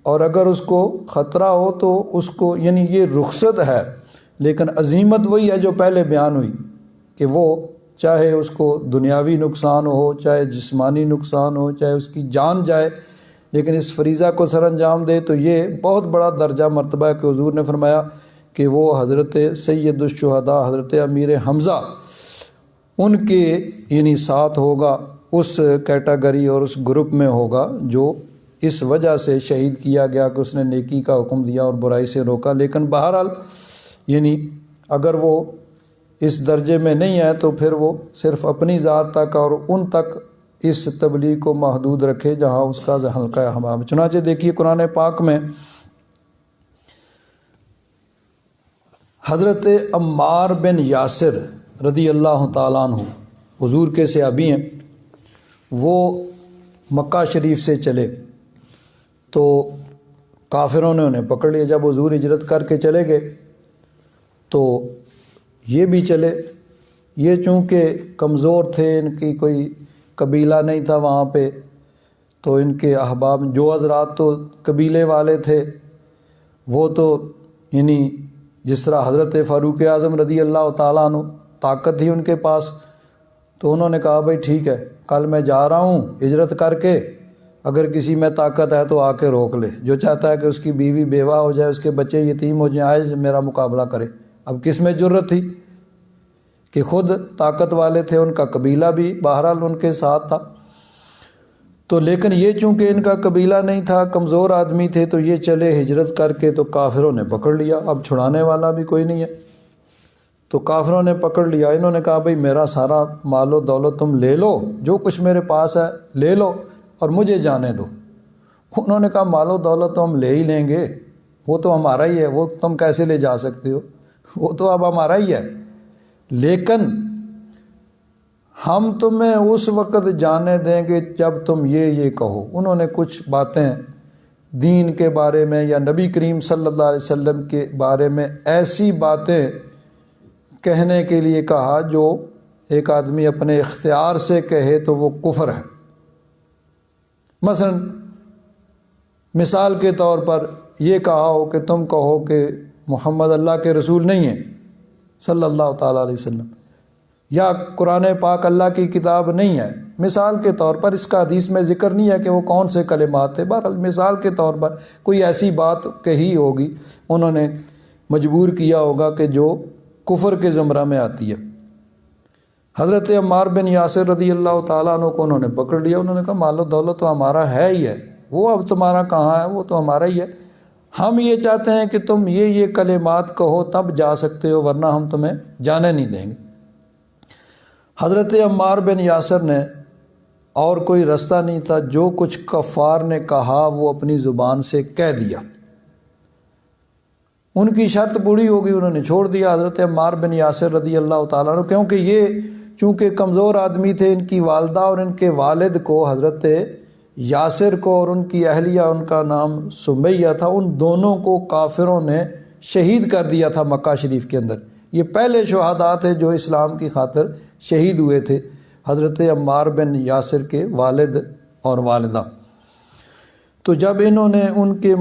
اور اگر اس کو خطرہ ہو تو اس کو، یعنی یہ رخصت ہے، لیکن عزیمت وہی ہے جو پہلے بیان ہوئی کہ وہ چاہے اس کو دنیاوی نقصان ہو، چاہے جسمانی نقصان ہو، چاہے اس کی جان جائے، لیکن اس فریضہ کو سر انجام دے۔ تو یہ بہت بڑا درجہ مرتبہ ہے کہ حضور نے فرمایا کہ وہ حضرت سید الشہداء حضرت امیر حمزہ ان کے یعنی ساتھ ہوگا، اس کیٹاگری اور اس گروپ میں ہوگا جو اس وجہ سے شہید کیا گیا کہ اس نے نیکی کا حکم دیا اور برائی سے روکا۔ لیکن بہرحال یعنی اگر وہ اس درجے میں نہیں ہے تو پھر وہ صرف اپنی ذات تک اور ان تک اس تبلیغ کو محدود رکھے جہاں اس کا حلقہ حمام۔ چنانچہ دیکھیے قرآن پاک میں حضرت عمار بن یاسر رضی اللہ تعالیٰ عنہ حضور کے صحابی ہیں، وہ مکہ شریف سے چلے تو کافروں نے انہیں پکڑ لیا۔ جب حضور ہجرت کر کے چلے گئے تو یہ بھی چلے، یہ چونکہ کمزور تھے، ان کی کوئی قبیلہ نہیں تھا وہاں پہ، تو ان کے احباب جو حضرات تو قبیلے والے تھے وہ تو یعنی جس طرح حضرت فاروق اعظم رضی اللہ تعالیٰ عنہ طاقت تھی ان کے پاس، تو انہوں نے کہا بھائی ٹھیک ہے کل میں جا رہا ہوں ہجرت کر کے، اگر کسی میں طاقت ہے تو آ کے روک لے، جو چاہتا ہے کہ اس کی بیوی بیوہ ہو جائے، اس کے بچے یتیم ہو جائیں، آئے میرا مقابلہ کرے۔ اب کس میں جرت تھی کہ خود طاقت والے تھے، ان کا قبیلہ بھی بہرحال ان کے ساتھ تھا، تو لیکن یہ چونکہ ان کا قبیلہ نہیں تھا، کمزور آدمی تھے، تو یہ چلے ہجرت کر کے، تو کافروں نے پکڑ لیا، اب چھڑانے والا بھی کوئی نہیں ہے، تو کافروں نے پکڑ لیا۔ انہوں نے کہا بھئی میرا سارا مال و دولت تم لے لو، جو کچھ میرے پاس ہے لے لو اور مجھے جانے دو۔ انہوں نے کہا مال و دولت تو ہم لے ہی لیں گے، وہ تو ہمارا ہی ہے، وہ تم کیسے لے جا سکتے ہو، وہ تو اب ہمارا ہی ہے، لیکن ہم تمہیں اس وقت جانے دیں گے جب تم یہ کہو۔ انہوں نے کچھ باتیں دین کے بارے میں یا نبی کریم صلی اللہ علیہ وسلم کے بارے میں ایسی باتیں کہنے کے لیے کہا جو ایک آدمی اپنے اختیار سے کہے تو وہ کفر ہے۔ مثلا مثال کے طور پر یہ کہا ہو کہ تم کہو کہ محمد اللہ کے رسول نہیں ہیں صلی اللہ تعالیٰ علیہ وسلم، یا قرآن پاک اللہ کی کتاب نہیں ہے، مثال کے طور پر، اس کا حدیث میں ذکر نہیں ہے کہ وہ کون سے کلمات تھے، بہرحال مثال کے طور پر کوئی ایسی بات کہی ہوگی، انہوں نے مجبور کیا ہوگا کہ جو کفر کے زمرہ میں آتی ہے۔ حضرت عمار بن یاسر رضی اللہ تعالیٰ عنہ کو انہوں نے پکڑ لیا، انہوں نے کہا مال و دولت تو ہمارا ہے ہی ہے، وہ اب تمہارا کہاں ہے، وہ تو ہمارا ہی ہے، ہم یہ چاہتے ہیں کہ تم یہ کلمات کہو تب جا سکتے ہو، ورنہ ہم تمہیں جانے نہیں دیں گے۔ حضرت عمار بن یاسر نے اور کوئی رستہ نہیں تھا، جو کچھ کفار نے کہا وہ اپنی زبان سے کہہ دیا، ان کی شرط پوری ہو گئی، انہوں نے چھوڑ دیا حضرت عمار بن یاسر رضی اللہ تعالیٰ عنہ، کیونکہ یہ چونکہ کمزور آدمی تھے، ان کی والدہ اور ان کے والد کو، حضرت یاسر کو اور ان کی اہلیہ، ان کا نام سمیہ تھا، ان دونوں کو کافروں نے شہید کر دیا تھا مکہ شریف کے اندر۔ یہ پہلے شہداء تھے جو اسلام کی خاطر شہید ہوئے تھے، حضرت عمار بن یاسر کے والد اور والدہ۔ تو جب انہوں نے ان کے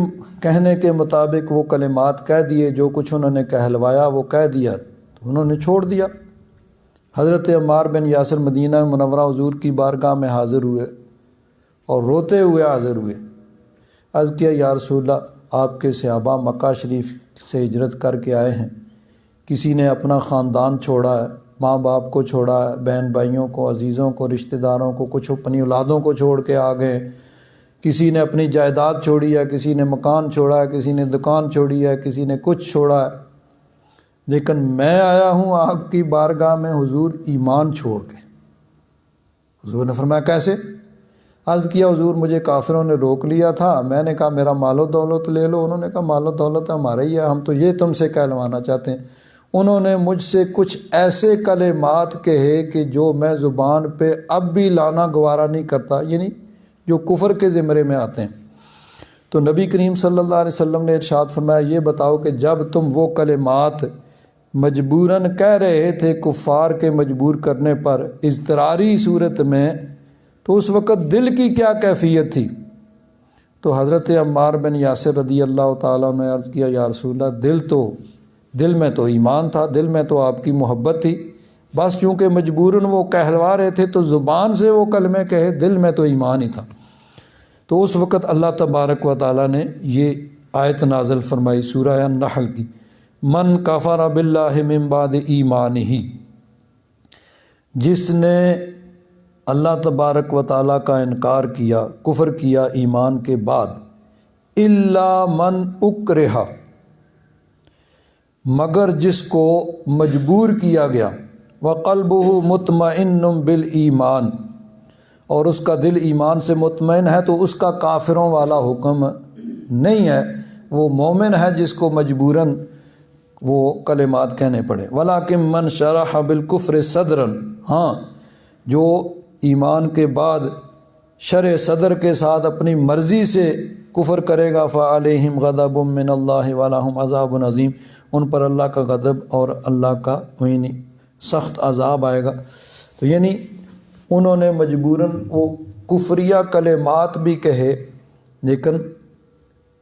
کہنے کے مطابق وہ کلمات کہہ دیے، جو کچھ انہوں نے کہلوایا وہ کہہ دیا، تو انہوں نے چھوڑ دیا۔ حضرت عمار بن یاسر مدینہ منورہ حضور کی بارگاہ میں حاضر ہوئے اور روتے ہوئے حاضر ہوئے۔ عرض کیا یا رسول اللہ، آپ کے صحابہ مکہ شریف سے ہجرت کر کے آئے ہیں، کسی نے اپنا خاندان چھوڑا ہے، ماں باپ کو چھوڑا ہے، بہن بھائیوں کو، عزیزوں کو، رشتہ داروں کو، کچھ اپنی اولادوں کو چھوڑ کے آ گئے، کسی نے اپنی جائیداد چھوڑی ہے، کسی نے مکان چھوڑا ہے، کسی نے دکان چھوڑی ہے، کسی نے کچھ چھوڑا ہے، لیکن میں آیا ہوں آپ کی بارگاہ میں حضور ایمان چھوڑ کے۔ حضور نے فرمایا کیسے؟ عرض کیا حضور مجھے کافروں نے روک لیا تھا، میں نے کہا میرا مال و دولت لے لو، انہوں نے کہا مال و دولت ہمارا ہی ہے، ہم تو یہ تم سے کہلوانا چاہتے ہیں۔ انہوں نے مجھ سے کچھ ایسے کلمات کہے کہ جو میں زبان پہ اب بھی لانا گوارا نہیں کرتا، یعنی جو کفر کے زمرے میں آتے ہیں۔ تو نبی کریم صلی اللہ علیہ وسلم نے ارشاد فرمایا یہ بتاؤ کہ جب تم وہ کلمات مجبوراً کہہ رہے تھے کفار کے مجبور کرنے پر اضطراری صورت میں، تو اس وقت دل کی کیا کیفیت تھی؟ تو حضرت عمار بن یاسر رضی اللہ تعالیٰ نے عرض کیا یا رسول اللہ دل میں تو ایمان تھا، دل میں تو آپ کی محبت تھی، بس چونکہ مجبوراً وہ کہلوا رہے تھے تو زبان سے وہ کلمے کہے، دل میں تو ایمان ہی تھا۔ تو اس وقت اللہ تبارک و تعالیٰ نے یہ آیت نازل فرمائی سورہ النحل کی، من کفر باللہ من بعد ایمانہ، جس نے اللہ تبارک و تعالیٰ کا انکار کیا، کفر کیا ایمان کے بعد، الا من اکرہ، مگر جس کو مجبور کیا گیا، وقلبہ مطمئن بالایمان، اور اس کا دل ایمان سے مطمئن ہے، تو اس کا کافروں والا حکم نہیں ہے، وہ مومن ہے جس کو مجبوراً وہ کلمات کہنے پڑے۔ ولیکن من شرح بالکفر صدرا، ہاں جو ایمان کے بعد شرح صدر کے ساتھ اپنی مرضی سے کفر کرے گا، فعلیہم غضب من اللہ ولہم عذاب عظیم، ان پر اللہ کا غضب اور اللہ کا سخت عذاب آئے گا۔ تو یعنی انہوں نے مجبوراً وہ کفریہ کلمات بھی کہے، لیکن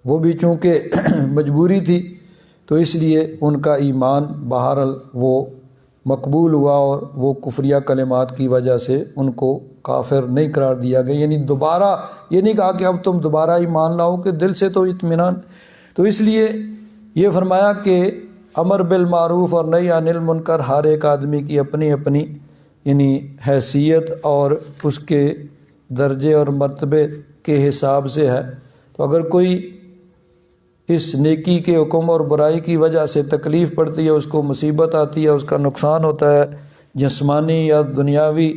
وہ بھی چونکہ مجبوری تھی تو اس لیے ان کا ایمان بہرحال وہ مقبول ہوا، اور وہ کفریہ کلمات کی وجہ سے ان کو کافر نہیں قرار دیا گیا، یعنی دوبارہ یہ نہیں کہا کہ اب تم دوبارہ ایمان لاؤ، کہ دل سے تو اطمینان۔ تو اس لیے یہ فرمایا کہ امر بالمعروف اور نہی عن المنکر ہر ایک آدمی کی اپنی اپنی یعنی حیثیت اور اس کے درجے اور مرتبے کے حساب سے ہے۔ تو اگر کوئی اس نیکی کے حکم اور برائی کی وجہ سے تکلیف پڑتی ہے، اس کو مصیبت آتی ہے، اس کا نقصان ہوتا ہے جسمانی یا دنیاوی،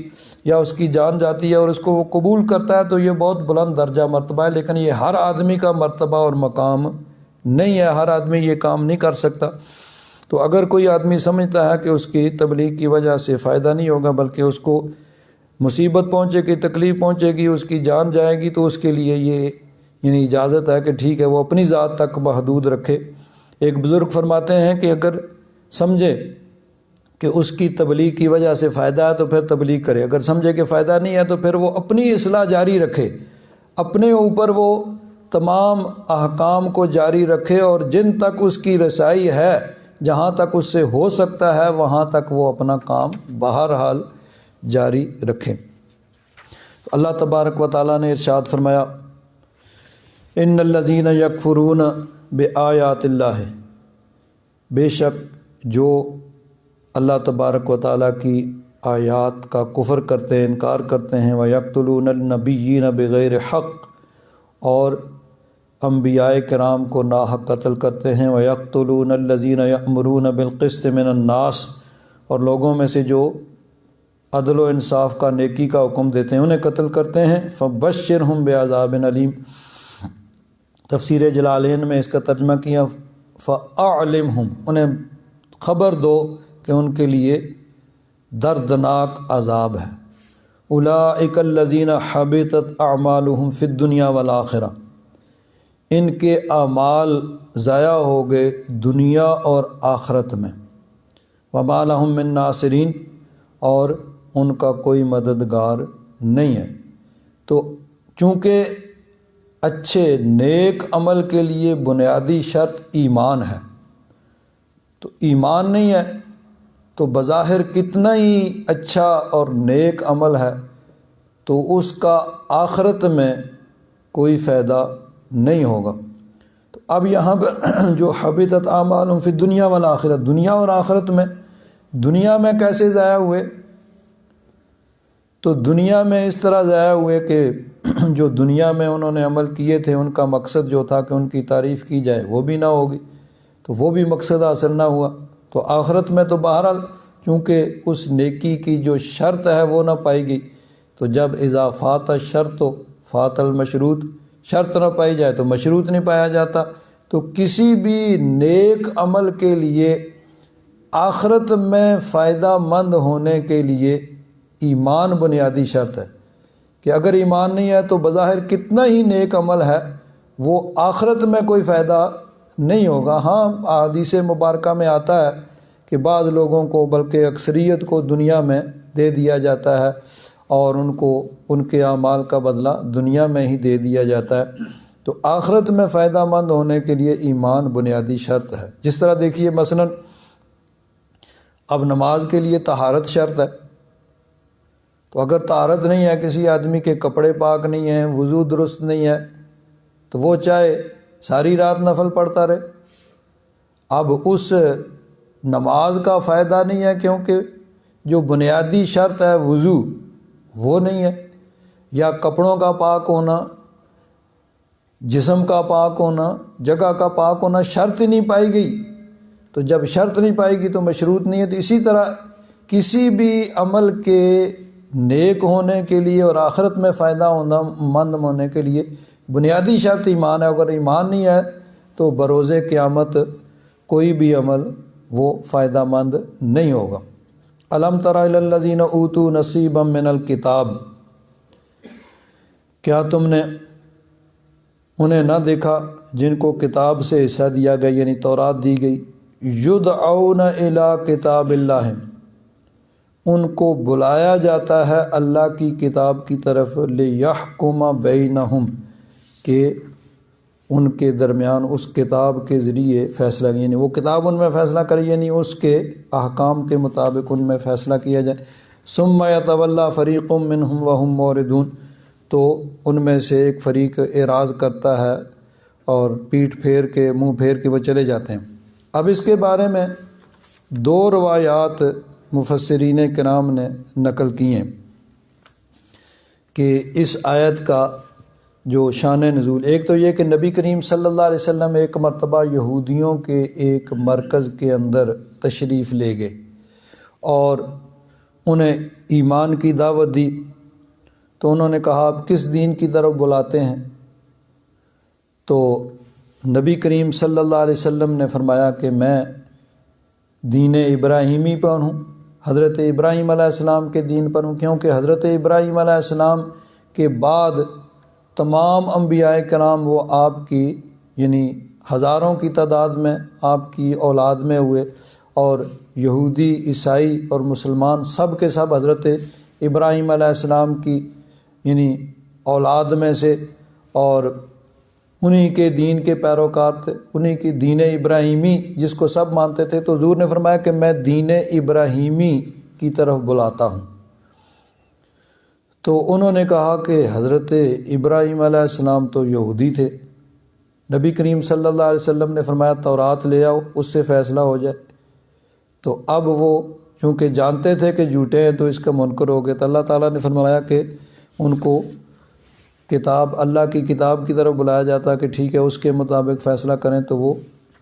یا اس کی جان جاتی ہے اور اس کو وہ قبول کرتا ہے، تو یہ بہت بلند درجہ مرتبہ ہے، لیکن یہ ہر آدمی کا مرتبہ اور مقام نہیں ہے، ہر آدمی یہ کام نہیں کر سکتا۔ تو اگر کوئی آدمی سمجھتا ہے کہ اس کی تبلیغ کی وجہ سے فائدہ نہیں ہوگا بلکہ اس کو مصیبت پہنچے گی، تکلیف پہنچے گی، اس کی جان جائے گی، تو اس کے لیے یہ یعنی اجازت ہے کہ ٹھیک ہے وہ اپنی ذات تک محدود رکھے۔ ایک بزرگ فرماتے ہیں کہ اگر سمجھے کہ اس کی تبلیغ کی وجہ سے فائدہ ہے تو پھر تبلیغ کرے، اگر سمجھے کہ فائدہ نہیں ہے تو پھر وہ اپنی اصلاح جاری رکھے، اپنے اوپر وہ تمام احکام کو جاری رکھے، اور جن تک اس کی رسائی ہے، جہاں تک اس سے ہو سکتا ہے وہاں تک وہ اپنا کام بہرحال جاری رکھے۔ اللہ تبارک و تعالیٰ نے ارشاد فرمایا ان الذین یکفرون بآیات اللہ، بے شک جو اللہ تبارک و تعالیٰ کی آیات کا کفر کرتے ہیں، انکار کرتے ہیں، وَيَقْتُلُونَ النَّبِيِّينَ بِغَيْرِ حق، اور انبیاء کرام کو ناحق قتل کرتے ہیں، وَيَقْتُلُونَ الَّذِينَ يَأْمُرُونَ بِالْقِسْطِ مِنَ النَّاسِ، اور لوگوں میں سے جو عدل و انصاف کا، نیکی کا حکم دیتے ہیں انہیں قتل کرتے ہیں، فَبَشِّرْهُمْ بِعَذَابٍ أَلِيمٍ۔ تفسیر جلالین میں اس کا ترجمہ کیا فَأَعْلِمْهُمْ، انہیں خبر دو کہ ان کے لیے دردناک عذاب ہے۔ اولئک الذین حبطت اعمالهم فی الدنیا والآخرہ، ان کے اعمال ضائع ہو گئے دنیا اور آخرت میں۔ وما لہم من ناصرین، اور ان کا کوئی مددگار نہیں ہے۔ تو چونکہ اچھے نیک عمل کے لیے بنیادی شرط ایمان ہے، تو ایمان نہیں ہے تو بظاہر کتنا ہی اچھا اور نیک عمل ہے تو اس کا آخرت میں کوئی فائدہ نہیں ہوگا۔ تو اب یہاں پر جو حبطت اعمالہم فی الدنیا والآخرہ، دنیا اور آخرت میں، دنیا میں کیسے ضائع ہوئے؟ تو دنیا میں اس طرح ضائع ہوئے کہ جو دنیا میں انہوں نے عمل کیے تھے ان کا مقصد جو تھا کہ ان کی تعریف کی جائے وہ بھی نہ ہوگی، تو وہ بھی مقصد حاصل نہ ہوا۔ تو آخرت میں تو بہرحال چونکہ اس نیکی کی جو شرط ہے وہ نہ پائی گئی، تو جب اذا فات الشرط فات المشروط، شرط نہ پائی جائے تو مشروط نہیں پایا جاتا۔ تو کسی بھی نیک عمل کے لیے آخرت میں فائدہ مند ہونے کے لیے ایمان بنیادی شرط ہے، کہ اگر ایمان نہیں ہے تو بظاہر کتنا ہی نیک عمل ہے وہ آخرت میں کوئی فائدہ نہیں ہوگا۔ ہاں احادیث مبارکہ میں آتا ہے کہ بعض لوگوں کو، بلکہ اکثریت کو دنیا میں دے دیا جاتا ہے اور ان کو ان کے اعمال کا بدلہ دنیا میں ہی دے دیا جاتا ہے۔ تو آخرت میں فائدہ مند ہونے کے لیے ایمان بنیادی شرط ہے۔ جس طرح دیکھیے مثلا اب نماز کے لیے طہارت شرط ہے، تو اگر طہارت نہیں ہے، کسی آدمی کے کپڑے پاک نہیں ہیں، وضو درست نہیں ہے، تو وہ چاہے ساری رات نفل پڑھتا رہے، اب اس نماز کا فائدہ نہیں ہے، کیونکہ جو بنیادی شرط ہے وضو وہ نہیں ہے، یا کپڑوں کا پاک ہونا، جسم کا پاک ہونا، جگہ کا پاک ہونا شرط ہی نہیں پائی گئی، تو جب شرط نہیں پائی گئی تو مشروط نہیں ہے۔ تو اسی طرح کسی بھی عمل کے نیک ہونے کے لیے اور آخرت میں فائدہ مند ہونے کے لیے بنیادی شرط ایمان ہے۔ اگر ایمان نہیں ہے تو بروز قیامت کوئی بھی عمل وہ فائدہ مند نہیں ہوگا۔ الم تر الی الذین اوتوا نصیبا من الکتاب، کیا تم نے انہیں نہ دیکھا جن کو کتاب سے حصہ دیا گیا، یعنی تورات دی گئی، یدعون الی کتاب اللہ، ان کو بلایا جاتا ہے اللہ کی کتاب کی طرف، لیحکم بینہم، کہ ان کے درمیان اس کتاب کے ذریعے فیصلہ، یعنی وہ کتاب ان میں فیصلہ کرے، یعنی اس کے احکام کے مطابق ان میں فیصلہ کیا جائے۔ ثم یتولی فریق منہم وہم معرضون، تو ان میں سے ایک فریق اعراض کرتا ہے اور پیٹھ پھیر کے، منہ پھیر کے وہ چلے جاتے ہیں۔ اب اس کے بارے میں دو روایات مفسرین کرام نے نقل کی ہیں کہ اس آیت کا جو شان نزول، ایک تو یہ کہ نبی کریم صلی اللہ علیہ وسلم ایک مرتبہ یہودیوں کے ایک مرکز کے اندر تشریف لے گئے اور انہیں ایمان کی دعوت دی، تو انہوں نے کہا آپ کس دین کی طرف بلاتے ہیں؟ تو نبی کریم صلی اللہ علیہ وسلم نے فرمایا کہ میں دین ابراہیمی پر ہوں، حضرت ابراہیم علیہ السلام کے دین پر ہوں، کیونکہ حضرت ابراہیم علیہ السلام کے بعد تمام انبیاء کرام وہ آپ کی، یعنی ہزاروں کی تعداد میں آپ کی اولاد میں ہوئے، اور یہودی، عیسائی اور مسلمان سب کے سب حضرت ابراہیم علیہ السلام کی یعنی اولاد میں سے، اور انہی کے دین کے پیروکار تھے، انہی کی دین ابراہیمی جس کو سب مانتے تھے۔ تو حضور نے فرمایا کہ میں دین ابراہیمی کی طرف بلاتا ہوں۔ تو انہوں نے کہا کہ حضرت ابراہیم علیہ السلام تو یہودی تھے، نبی کریم صلی اللہ علیہ وسلم نے فرمایا تورات لے آؤ، اس سے فیصلہ ہو جائے۔ تو اب وہ چونکہ جانتے تھے کہ جھوٹے ہیں تو اس کا منکر ہو گئے، تو اللہ تعالیٰ نے فرمایا کہ ان کو کتاب، اللہ کی کتاب کی طرف بلایا جاتا ہے کہ ٹھیک ہے اس کے مطابق فیصلہ کریں، تو وہ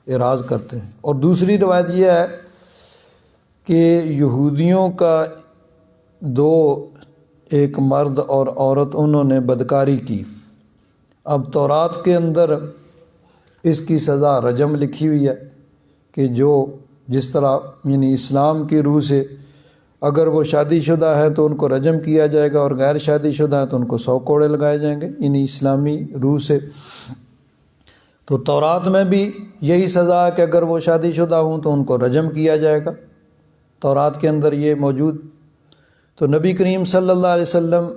اعراض کرتے ہیں۔ اور دوسری روایت یہ ہے کہ یہودیوں کا دو، ایک مرد اور عورت، انہوں نے بدکاری کی۔ اب تورات کے اندر اس کی سزا رجم لکھی ہوئی ہے کہ جو جس طرح یعنی اسلام کی روح سے اگر وہ شادی شدہ ہیں تو ان کو رجم کیا جائے گا، اور غیر شادی شدہ ہیں تو ان کو 100 کوڑے لگائے جائیں گے، یعنی اسلامی روح سے۔ تو تورات میں بھی یہی سزا ہے کہ اگر وہ شادی شدہ ہوں تو ان کو رجم کیا جائے گا، تورات کے اندر یہ موجود۔ تو نبی کریم صلی اللہ علیہ وسلم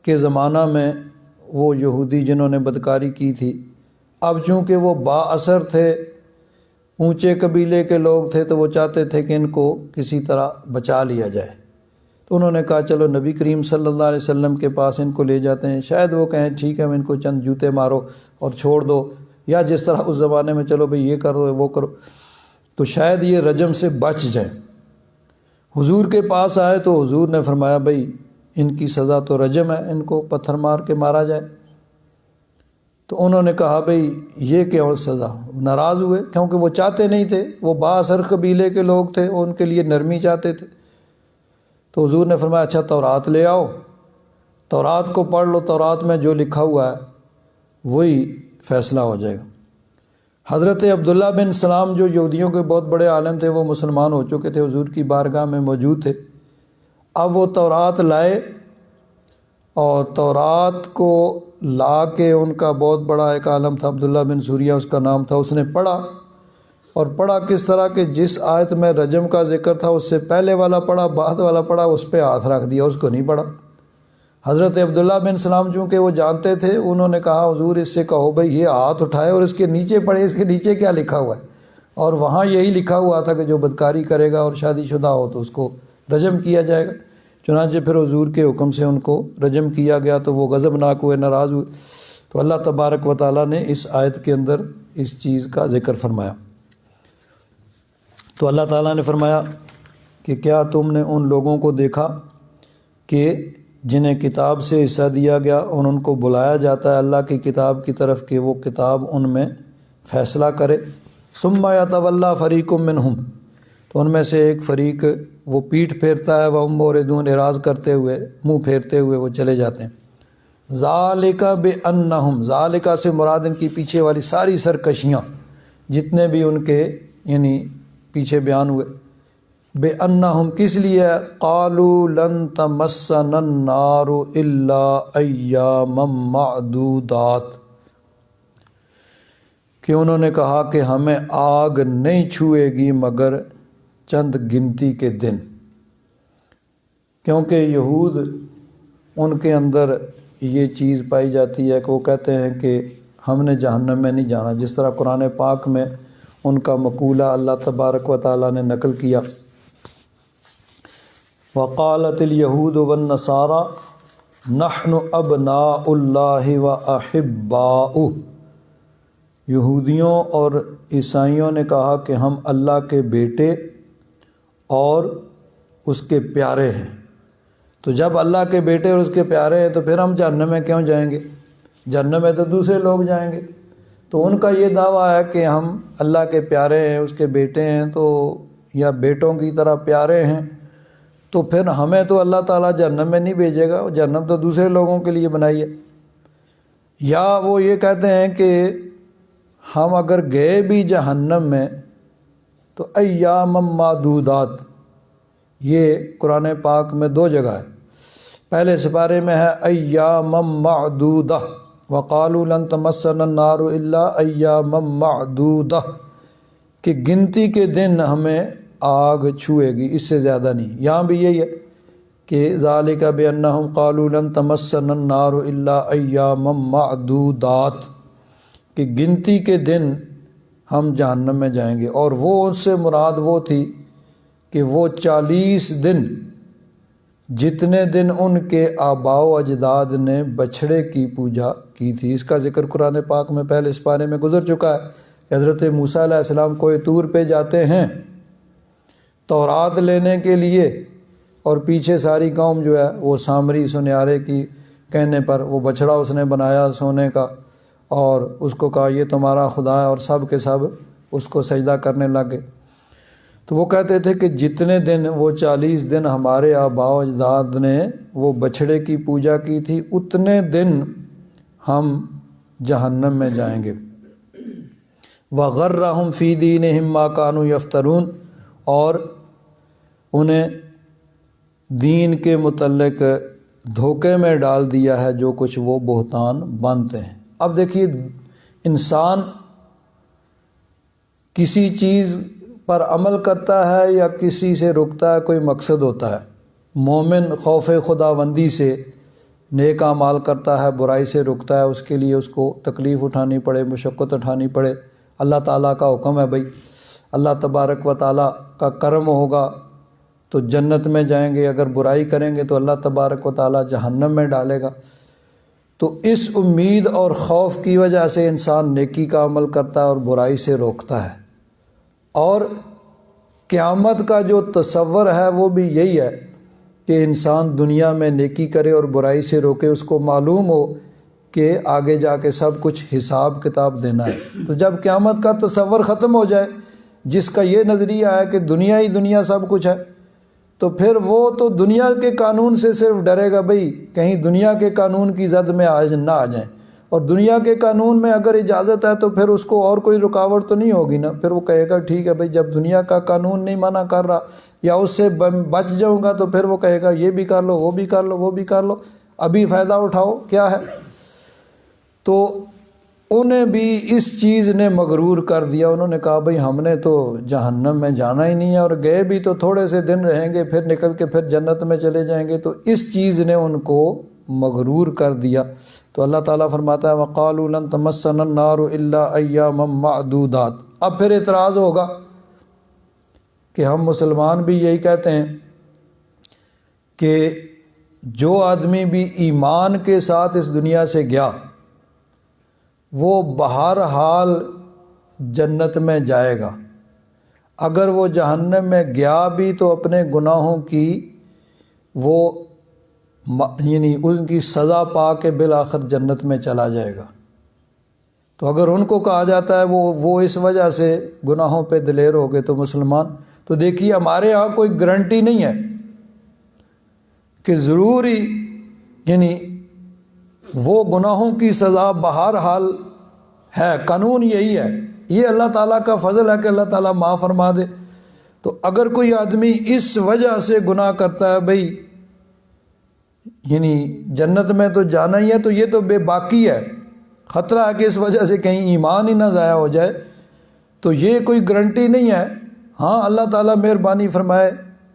کے زمانہ میں وہ یہودی جنہوں نے بدکاری کی تھی، اب چونکہ وہ با اثر تھے، اونچے قبیلے کے لوگ تھے، تو وہ چاہتے تھے کہ ان کو کسی طرح بچا لیا جائے، تو انہوں نے کہا چلو نبی کریم صلی اللہ علیہ وسلم کے پاس ان کو لے جاتے ہیں، شاید وہ کہیں ٹھیک ہے ان کو چند جوتے مارو اور چھوڑ دو، یا جس طرح اس زمانے میں چلو بھئی یہ کرو وہ کرو، تو شاید یہ رجم سے بچ جائیں۔ حضور کے پاس آئے تو حضور نے فرمایا بھئی ان کی سزا تو رجم ہے، ان کو پتھر مار کے مارا جائے۔ تو انہوں نے کہا بھئی یہ کیا سزا؟ ناراض ہوئے، کیونکہ وہ چاہتے نہیں تھے، وہ با اثر قبیلے کے لوگ تھے، وہ ان کے لیے نرمی چاہتے تھے۔ تو حضور نے فرمایا اچھا تورات لے آؤ، تورات کو پڑھ لو، تورات میں جو لکھا ہوا ہے وہی فیصلہ ہو جائے گا۔ حضرت عبداللہ بن سلام جو یہودیوں کے بہت بڑے عالم تھے، وہ مسلمان ہو چکے تھے، حضور کی بارگاہ میں موجود تھے۔ اب وہ تورات لائے اور تورات کو لا کے ان کا بہت بڑا ایک عالم تھا، عبداللہ بن سوریہ اس کا نام تھا، اس نے پڑھا، اور پڑھا کس طرح کہ جس آیت میں رجم کا ذکر تھا اس سے پہلے والا پڑھا، بعد والا پڑھا، اس پہ ہاتھ رکھ دیا، اس کو نہیں پڑھا۔ حضرت عبداللہ بن سلام چونکہ وہ جانتے تھے، انہوں نے کہا حضور اس سے کہو بھئی یہ ہاتھ اٹھائے اور اس کے نیچے پڑھے، اس کے نیچے کیا لکھا ہوا ہے؟ اور وہاں یہی لکھا ہوا تھا کہ جو بدکاری کرے گا اور شادی شدہ ہو تو اس کو رجم کیا جائے گا۔ چنانچہ پھر حضور کے حکم سے ان کو رجم کیا گیا، تو وہ غضبناک ہوئے، ناراض ہوئے، تو اللہ تبارک و تعالیٰ نے اس آیت کے اندر اس چیز کا ذکر فرمایا۔ تو اللہ تعالیٰ نے فرمایا کہ کیا تم نے ان لوگوں کو دیکھا کہ جنہیں کتاب سے حصہ دیا گیا اور ان کو بلایا جاتا ہے اللہ کی کتاب کی طرف کہ وہ کتاب ان میں فیصلہ کرے، ثم یتولی فریق منہم، تو ان میں سے ایک فریق وہ پیٹھ پھیرتا ہے، وہم موردون، اعراض کرتے ہوئے، منہ پھیرتے ہوئے وہ چلے جاتے ہیں۔ ذالک بانہم، ذالک سے مراد ان کی پیچھے والی ساری سرکشیاں جتنے بھی ان کے یعنی پیچھے بیان ہوئے، بے انہم کس لیے، قالوا لن تمسنا النار الا ایاما معدودات، کہ انہوں نے کہا کہ ہمیں آگ نہیں چھوئے گی مگر چند گنتی کے دن، کیونکہ یہود ان کے اندر یہ چیز پائی جاتی ہے کہ وہ کہتے ہیں کہ ہم نے جہنم میں نہیں جانا، جس طرح قرآن پاک میں ان کا مقولہ اللہ تبارک و تعالیٰ نے نقل کیا، وقالت الیہود والنصارى نحن ابناء اللہ واحباؤہ، یہودیوں اور عیسائیوں نے کہا کہ ہم اللہ کے بیٹے اور اس کے پیارے ہیں، تو جب اللہ کے بیٹے اور اس کے پیارے ہیں تو پھر ہم جہنم میں کیوں جائیں گے؟ جہنم میں تو دوسرے لوگ جائیں گے۔ تو ان کا یہ دعویٰ ہے کہ ہم اللہ کے پیارے ہیں، اس کے بیٹے ہیں، تو یا بیٹوں کی طرح پیارے ہیں، تو پھر ہمیں تو اللہ تعالیٰ جہنم میں نہیں بھیجے گا، جہنم تو دوسرے لوگوں کے لیے بنائی ہے۔ یا وہ یہ کہتے ہیں کہ ہم اگر گئے بھی جہنم میں تو ایام معدودات، یہ قرآن پاک میں دو جگہ ہے، پہلے سپارے میں ہے ایام معدودہ، وقالوا لن تمسنا النار الا ایام معدودہ، کہ گنتی کے دن ہمیں آگ چھوئے گی، اس سے زیادہ نہیں۔ یہاں بھی یہی ہے کہ ذالک بانہم قالوا لن تمسنا النار الا ایام معدودات، کہ گنتی کے دن ہم جہنم میں جائیں گے، اور وہ اس سے مراد وہ تھی کہ وہ 40 دن جتنے دن ان کے آباء و اجداد نے بچھڑے کی پوجا کی تھی۔ اس کا ذکر قرآن پاک میں پہلے اس پارے میں گزر چکا ہے کہ حضرت موسیٰ علیہ السلام کوہ طور پہ جاتے ہیں تورات لینے کے لیے، اور پیچھے ساری قوم جو ہے وہ سامری سنیارے کی کہنے پر وہ بچھڑا اس نے بنایا سونے کا، اور اس کو کہا یہ تمہارا خدا ہے، اور سب کے سب اس کو سجدہ کرنے لگے۔ تو وہ کہتے تھے کہ جتنے دن وہ 40 دن ہمارے آباء و اجداد نے وہ بچھڑے کی پوجا کی تھی، اتنے دن ہم جہنم میں جائیں گے۔ وَغَرَّهُمْ فِي دِينِهِمْ مَا كَانُوا يَفْتَرُونَ، اور انہیں دین کے متعلق دھوکے میں ڈال دیا ہے جو کچھ وہ بہتان باندھتے ہیں۔ اب دیکھیے، انسان کسی چیز پر عمل کرتا ہے یا کسی سے رکتا ہے، کوئی مقصد ہوتا ہے۔ مومن خوف خداوندی سے نیک اعمال کرتا ہے، برائی سے رکتا ہے، اس کے لیے اس کو تکلیف اٹھانی پڑے، مشقت اٹھانی پڑے۔ اللہ تعالیٰ کا حکم ہے بھائی، اللہ تبارک و تعالیٰ کا کرم ہوگا تو جنت میں جائیں گے، اگر برائی کریں گے تو اللہ تبارک و تعالیٰ جہنم میں ڈالے گا۔ تو اس امید اور خوف کی وجہ سے انسان نیکی کا عمل کرتا ہے اور برائی سے روکتا ہے۔ اور قیامت کا جو تصور ہے وہ بھی یہی ہے کہ انسان دنیا میں نیکی کرے اور برائی سے روکے، اس کو معلوم ہو کہ آگے جا کے سب کچھ حساب کتاب دینا ہے۔ تو جب قیامت کا تصور ختم ہو جائے، جس کا یہ نظریہ ہے کہ دنیا ہی دنیا سب کچھ ہے، تو پھر وہ تو دنیا کے قانون سے صرف ڈرے گا بھئی کہیں دنیا کے قانون کی زد میں نہ آ جائیں، اور دنیا کے قانون میں اگر اجازت ہے تو پھر اس کو اور کوئی رکاوٹ تو نہیں ہوگی نا، پھر وہ کہے گا ٹھیک ہے بھئی جب دنیا کا قانون نہیں منع کر رہا یا اس سے بچ جاؤں گا تو پھر وہ کہے گا یہ بھی کر لو، وہ بھی کر لو، وہ بھی کر لو، ابھی فائدہ اٹھاؤ کیا ہے۔ تو انہیں بھی اس چیز نے مغرور کر دیا، انہوں نے کہا بھئی ہم نے تو جہنم میں جانا ہی نہیں ہے، اور گئے بھی تو تھوڑے سے دن رہیں گے، پھر نکل کے پھر جنت میں چلے جائیں گے۔ تو اس چیز نے ان کو مغرور کر دیا۔ تو اللہ تعالیٰ فرماتا ہے وَقَالُوا لَن تَمَسَّنَا النَّارُ إِلَّا أَيَّامًا مَّعْدُودَاتٍ۔ اب پھر اعتراض ہوگا کہ ہم مسلمان بھی یہی کہتے ہیں کہ جو آدمی بھی ایمان کے ساتھ اس دنیا سے گیا وہ بہرحال جنت میں جائے گا، اگر وہ جہنم میں گیا بھی تو اپنے گناہوں کی وہ یعنی ان کی سزا پا کے بالآخر جنت میں چلا جائے گا۔ تو اگر ان کو کہا جاتا ہے وہ اس وجہ سے گناہوں پہ دلیر ہو گئے تو مسلمان، تو دیکھیے ہمارے ہاں کوئی گارنٹی نہیں ہے کہ ضروری یعنی وہ گناہوں کی سزا بہرحال ہے، قانون یہی ہے، یہ اللہ تعالیٰ کا فضل ہے کہ اللہ تعالیٰ معاف فرما دے۔ تو اگر کوئی آدمی اس وجہ سے گناہ کرتا ہے بھئی یعنی جنت میں تو جانا ہی ہے، تو یہ تو بے باکی ہے، خطرہ ہے کہ اس وجہ سے کہیں ایمان ہی نہ ضائع ہو جائے، تو یہ کوئی گارنٹی نہیں ہے۔ ہاں اللہ تعالیٰ مہربانی فرمائے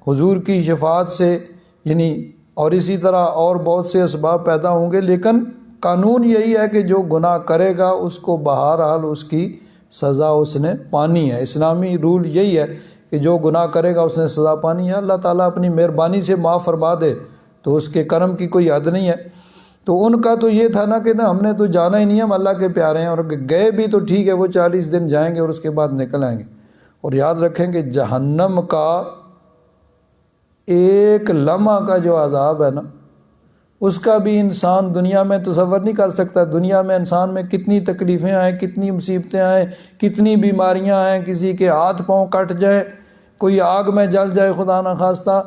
حضور کی شفاعت سے یعنی اور اسی طرح اور بہت سے اسباب پیدا ہوں گے، لیکن قانون یہی ہے کہ جو گناہ کرے گا اس کو بہرحال اس کی سزا اس نے پانی ہے۔ اسلامی رول یہی ہے کہ جو گناہ کرے گا اس نے سزا پانی ہے۔ اللہ تعالیٰ اپنی مہربانی سے معاف فرما دے تو اس کے کرم کی کوئی حد نہیں ہے۔ تو ان کا تو یہ تھا نا کہ ہم نے تو جانا ہی نہیں ہے، ہم اللہ کے پیارے ہیں، اور گئے بھی تو ٹھیک ہے وہ 40 دن جائیں گے اور اس کے بعد نکل آئیں گے۔ اور یاد رکھیں کہ جہنم کا ایک لمحہ کا جو عذاب ہے نا، اس کا بھی انسان دنیا میں تصور نہیں کر سکتا۔ دنیا میں انسان میں کتنی تکلیفیں آئیں، کتنی مصیبتیں آئیں، کتنی بیماریاں آئیں، کسی کے ہاتھ پاؤں کٹ جائیں، کوئی آگ میں جل جائے خدا نخواستہ،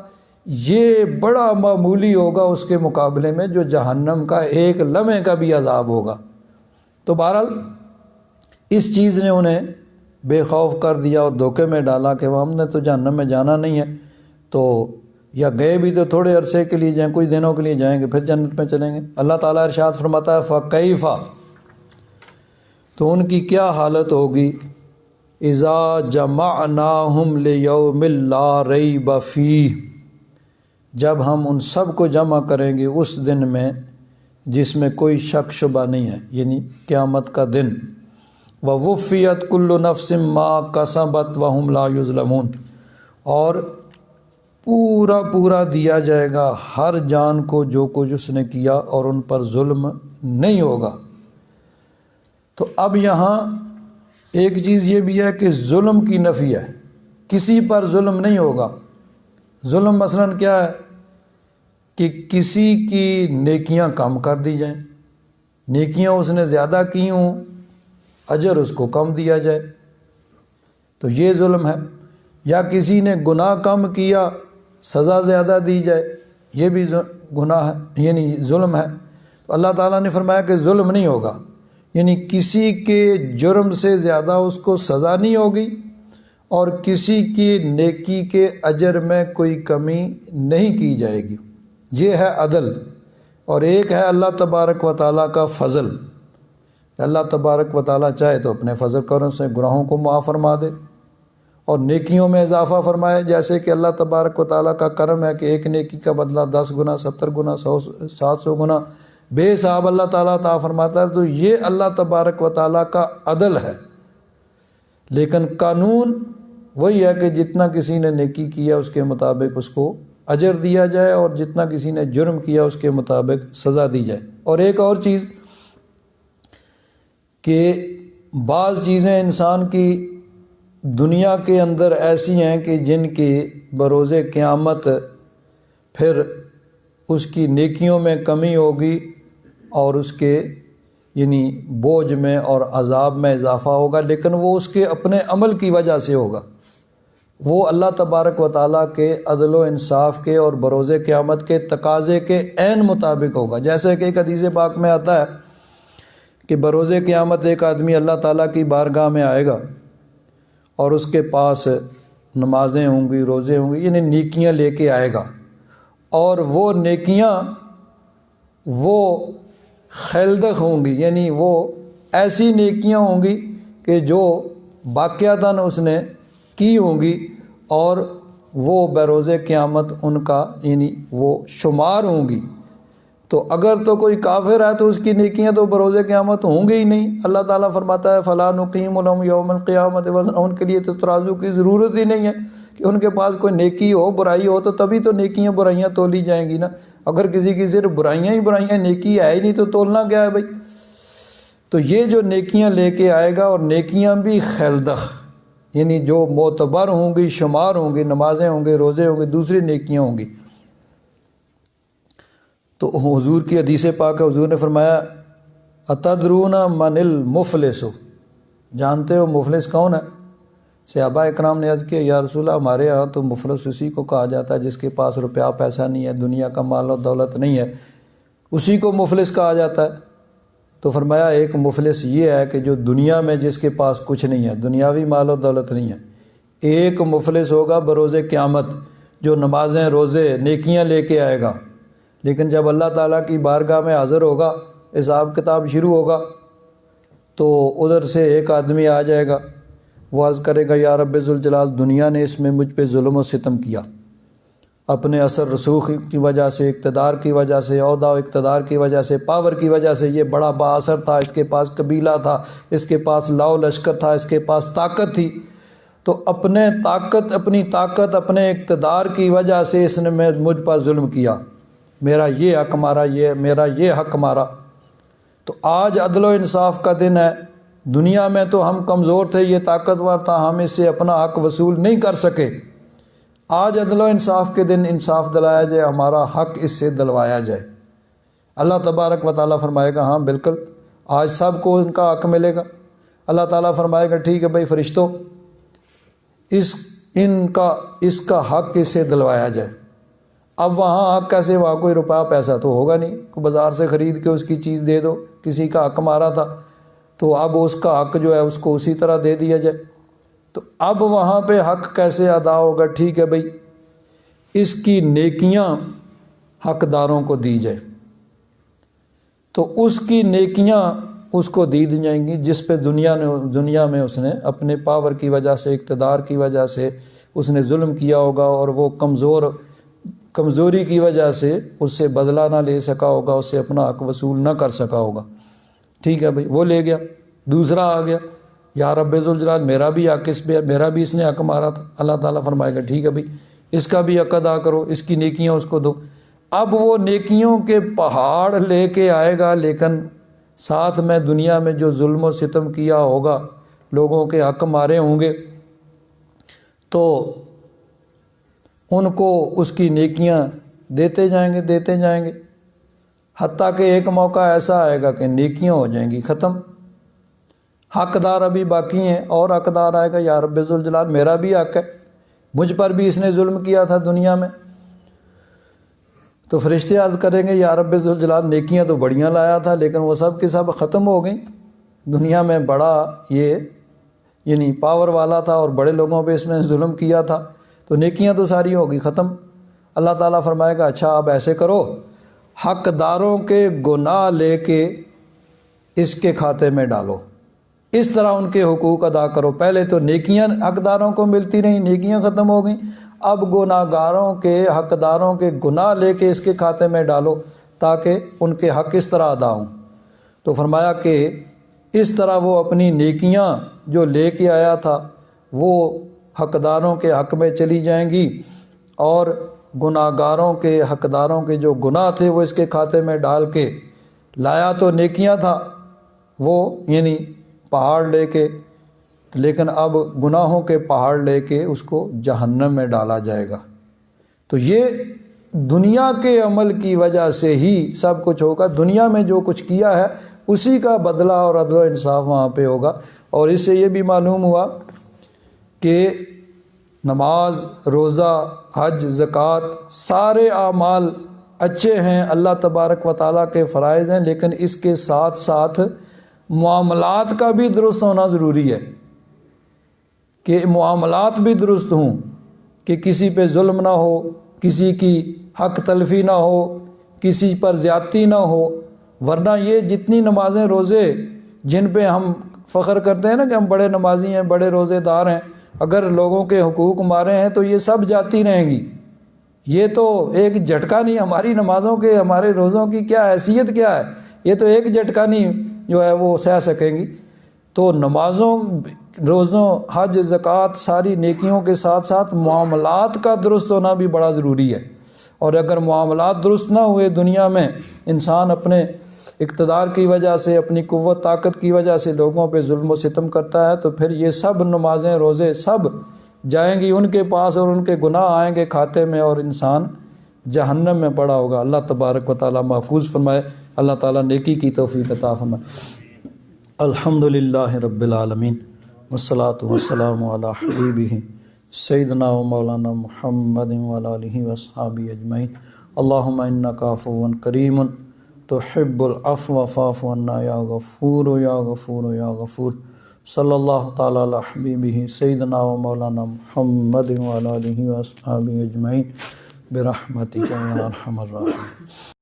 یہ بڑا معمولی ہوگا اس کے مقابلے میں جو جہنم کا ایک لمحے کا بھی عذاب ہوگا۔ تو بہرحال اس چیز نے انہیں بے خوف کر دیا اور دھوکے میں ڈالا کہ وہ ہم نے تو جہنم میں جانا نہیں ہے، تو یا گئے بھی تو تھوڑے عرصے کے لیے جائیں، کچھ دنوں کے لیے جائیں گے پھر جنت میں چلیں گے۔ اللہ تعالیٰ ارشاد فرماتا ہے فَكَيْفَ، تو ان کی کیا حالت ہوگی، اِذَا جَمَعْنَاهُمْ لِيَوْمٍ لَا رَيْبَ فِيهِ، جب ہم ان سب کو جمع کریں گے اس دن میں جس میں کوئی شک شبہ نہیں ہے، یعنی قیامت کا دن۔ وَوُفِّيَتْ كُلُّ نَفْسٍ مَا كَسَبَتْ وَهُمْ لَا يُظْلَمُونَ، اور پورا دیا جائے گا ہر جان کو جو کچھ اس نے کیا اور ان پر ظلم نہیں ہوگا۔ تو اب یہاں ایک چیز یہ بھی ہے کہ ظلم کی نفی ہے، کسی پر ظلم نہیں ہوگا۔ ظلم مثلاً کیا ہے کہ کسی کی نیکیاں کم کر دی جائیں، نیکیاں اس نے زیادہ کی ہوں، اجر اس کو کم دیا جائے، تو یہ ظلم ہے۔ یا کسی نے گناہ کم کیا، سزا زیادہ دی جائے، یہ بھی گناہ ہے یعنی ظلم ہے۔ تو اللہ تعالیٰ نے فرمایا کہ ظلم نہیں ہوگا، یعنی کسی کے جرم سے زیادہ اس کو سزا نہیں ہوگی، اور کسی کی نیکی کے اجر میں کوئی کمی نہیں کی جائے گی۔ یہ ہے عدل، اور ایک ہے اللہ تبارک و تعالیٰ کا فضل۔ اللہ تبارک و تعالیٰ چاہے تو اپنے فضل کرم سے گناہوں کو معاف فرما دے اور نیکیوں میں اضافہ فرمائے، جیسے کہ اللہ تبارک و تعالیٰ کا کرم ہے کہ ایک نیکی کا بدلہ 10 گنا، 70 گنا، 100 700 گنا بے حساب اللہ تعالیٰ عطا فرماتا ہے۔ تو یہ اللہ تبارک و تعالیٰ کا عدل ہے، لیکن قانون وہی ہے کہ جتنا کسی نے نیکی کیا اس کے مطابق اس کو اجر دیا جائے، اور جتنا کسی نے جرم کیا اس کے مطابق سزا دی جائے۔ اور ایک اور چیز کہ بعض چیزیں انسان کی دنیا کے اندر ایسی ہیں کہ جن کی بروز قیامت پھر اس کی نیکیوں میں کمی ہوگی اور اس کے یعنی بوجھ میں اور عذاب میں اضافہ ہوگا، لیکن وہ اس کے اپنے عمل کی وجہ سے ہوگا، وہ اللہ تبارک و تعالیٰ کے عدل و انصاف کے اور بروز قیامت کے تقاضے کے عین مطابق ہوگا۔ جیسے کہ ایک حدیث پاک میں آتا ہے کہ بروز قیامت ایک آدمی اللہ تعالیٰ کی بارگاہ میں آئے گا اور اس کے پاس نمازیں ہوں گی، روزے ہوں گی، یعنی نیکیاں لے کے آئے گا، اور وہ نیکیاں وہ خیلدخ ہوں گی، یعنی وہ ایسی نیکیاں ہوں گی کہ جو باقیاتاً اس نے کی ہوں گی، اور وہ بروز قیامت ان کا یعنی وہ شمار ہوں گی۔ تو اگر تو کوئی کافر ہے تو اس کی نیکیاں تو بروز قیامت ہوں گی ہی نہیں۔ اللہ تعالیٰ فرماتا ہے فَلَا نُقِيمُ لَهُمْ يَوْمَ الْقِيَامَةِ وَزْنًا، ان کے لیے تو ترازو کی ضرورت ہی نہیں ہے کہ ان کے پاس کوئی نیکی ہو برائی ہو، تو تبھی تو نیکیاں برائیاں تولی جائیں گی نا۔ اگر کسی کی صرف برائیاں ہی برائیاں، نیکی ہے ہی نہیں، تو تولنا کیا ہے بھائی؟ تو یہ جو نیکیاں لے کے آئے گا، اور نیکیاں بھی خیلدخ، یعنی جو معتبر ہوں گی، شمار ہوں گی، نمازیں ہوں گی، روزے ہوں گے، دوسری نیکیاں ہوں گی۔ تو حضور کی حدیث پاک ہے، حضور نے فرمایا اتدرون من المفلس، جانتے ہو مفلس کون ہے؟ صحابہ اکرام نے عرض کیا یا رسول اللہ ہمارے ہاں تو مفلس اسی کو کہا جاتا ہے جس کے پاس روپیہ پیسہ نہیں ہے، دنیا کا مال و دولت نہیں ہے، اسی کو مفلس کہا جاتا ہے۔ تو فرمایا ایک مفلس یہ ہے کہ جو دنیا میں جس کے پاس کچھ نہیں ہے، دنیاوی مال و دولت نہیں ہے۔ ایک مفلس ہوگا بروز قیامت جو نمازیں روزے نیکیاں لے کے آئے گا، لیکن جب اللہ تعالیٰ کی بارگاہ میں حاضر ہوگا، حساب کتاب شروع ہوگا، تو ادھر سے ایک آدمی آ جائے گا، وہ عرض کرے گا یا رب ذوالجلال دنیا نے اس میں مجھ پہ ظلم و ستم کیا، اپنے اثر رسوخ کی وجہ سے، اقتدار کی وجہ سے، عہدہ و اقتدار کی وجہ سے، پاور کی وجہ سے، یہ بڑا با اثر تھا، اس کے پاس قبیلہ تھا، اس کے پاس لاؤ لشکر تھا، اس کے پاس طاقت تھی، تو اپنی طاقت اپنے اقتدار کی وجہ سے اس نے مجھ پر ظلم کیا، میرا یہ حق مارا، میرا یہ حق مارا۔ تو آج عدل و انصاف کا دن ہے۔ دنیا میں تو ہم کمزور تھے، یہ طاقتور تھا، ہم اس سے اپنا حق وصول نہیں کر سکے۔ آج عدل و انصاف کے دن انصاف دلایا جائے، ہمارا حق اس سے دلوایا جائے۔ اللہ تبارک و تعالیٰ فرمائے گا ہاں بالکل آج سب کو ان کا حق ملے گا۔ اللہ تعالیٰ فرمائے گا ٹھیک ہے بھائی فرشتوں، اس کا حق اس سے دلوایا جائے۔ اب وہاں حق کیسے؟ وہاں کوئی روپیہ پیسہ تو ہوگا نہیں، کوئی بازار سے خرید کے اس کی چیز دے دو، کسی کا حق مارا تھا تو اب اس کا حق جو ہے اس کو اسی طرح دے دیا جائے۔ تو اب وہاں پہ حق کیسے ادا ہوگا؟ ٹھیک ہے بھائی اس کی نیکیاں حقداروں کو دی جائے، تو اس کی نیکیاں اس کو دی جائیں گی جس پہ دنیا میں اس نے اپنے پاور کی وجہ سے، اقتدار کی وجہ سے اس نے ظلم کیا ہوگا، اور وہ کمزوری کی وجہ سے اس سے بدلہ نہ لے سکا ہوگا، اس سے اپنا حق وصول نہ کر سکا ہوگا۔ ٹھیک ہے بھائی وہ لے گیا، دوسرا آ گیا یا رب ذوالجلال میرا بھی حق اس پہ، میرا بھی اس نے حق مارا تھا۔ اللہ تعالیٰ فرمائے گا ٹھیک ہے بھائی اس کا بھی حق ادا کرو، اس کی نیکیاں اس کو دو۔ اب وہ نیکیوں کے پہاڑ لے کے آئے گا، لیکن ساتھ میں دنیا میں جو ظلم و ستم کیا ہوگا، لوگوں کے حق مارے ہوں گے، تو ان کو اس کی نیکیاں دیتے جائیں گے، حتیٰ کہ ایک موقع ایسا آئے گا کہ نیکیاں ہو جائیں گی ختم، حقدار ابھی باقی ہیں، اور حقدار آئے گا یا رب ذوالجلال میرا بھی حق ہے، مجھ پر بھی اس نے ظلم کیا تھا دنیا میں۔ تو فرشتے عرض کریں گے یا رب ذوالجلال نیکیاں تو بڑیاں لایا تھا، لیکن وہ سب کی سب ختم ہو گئیں، دنیا میں بڑا یہ یعنی پاور والا تھا اور بڑے لوگوں پہ اس نے ظلم کیا تھا، تو نیکیاں تو ساری ہوگی ختم۔ اللہ تعالیٰ فرمائے گا اچھا اب ایسے کرو، حقداروں کے گناہ لے کے اس کے کھاتے میں ڈالو، اس طرح ان کے حقوق ادا کرو۔ پہلے تو نیکیاں حقداروں کو ملتی رہیں، نیکیاں ختم ہو گئیں، اب گناہ گاروں کے حقداروں کے گناہ لے کے اس کے کھاتے میں ڈالو تاکہ ان کے حق اس طرح ادا ہوں۔ تو فرمایا کہ اس طرح وہ اپنی نیکیاں جو لے کے آیا تھا وہ حقداروں کے حق میں چلی جائیں گی، اور گناہ گاروں کے حقداروں کے جو گناہ تھے وہ اس کے کھاتے میں ڈال کے، لایا تو نیکیاں تھا وہ، یعنی پہاڑ لے کے، لیکن اب گناہوں کے پہاڑ لے کے اس کو جہنم میں ڈالا جائے گا۔ تو یہ دنیا کے عمل کی وجہ سے ہی سب کچھ ہوگا، دنیا میں جو کچھ کیا ہے اسی کا بدلہ اور عدل و انصاف وہاں پہ ہوگا۔ اور اس سے یہ بھی معلوم ہوا کہ نماز، روزہ، حج، زکوٰۃ سارے اعمال اچھے ہیں، اللہ تبارک و تعالیٰ کے فرائض ہیں، لیکن اس کے ساتھ ساتھ معاملات کا بھی درست ہونا ضروری ہے، کہ معاملات بھی درست ہوں، کہ کسی پہ ظلم نہ ہو، کسی کی حق تلفی نہ ہو، کسی پر زیادتی نہ ہو۔ ورنہ یہ جتنی نمازیں، روزے جن پہ ہم فخر کرتے ہیں نا کہ ہم بڑے نمازی ہیں، بڑے روزے دار ہیں، اگر لوگوں کے حقوق مارے ہیں تو یہ سب جاتی رہیں گی۔ یہ تو ایک جھٹکا نہیں، ہماری نمازوں کے، ہمارے روزوں کی کیا حیثیت کیا ہے، یہ تو ایک جھٹکا نہیں جو ہے وہ سہ سکیں گی۔ تو نمازوں، روزوں، حج، زکوٰۃ ساری نیکیوں کے ساتھ ساتھ معاملات کا درست ہونا بھی بڑا ضروری ہے۔ اور اگر معاملات درست نہ ہوئے دنیا میں، انسان اپنے اقتدار کی وجہ سے، اپنی قوت طاقت کی وجہ سے لوگوں پہ ظلم و ستم کرتا ہے، تو پھر یہ سب نمازیں، روزے سب جائیں گی ان کے پاس، اور ان کے گناہ آئیں گے کھاتے میں، اور انسان جہنم میں پڑا ہوگا۔ اللہ تبارک و تعالیٰ محفوظ فرمائے، اللہ تعالیٰ نیکی کی توفیق عطا فرمائے۔ الحمدللہ رب العالمین، والصلاة والسلام علی حبیبہ سیدنا و مولانا محمد وعلی آلہ وصحبہ اجمعین۔ اللہم انک عفو کریم تحب العفو فاعف عنا یا غفور یا غفور یا غفور۔ صلی اللہ تعالیٰ علی حبیبہ سیدنا و مولانا محمد وعلی آلہ وصحبہ اجمعین برحمتک یا ارحم الراحمین۔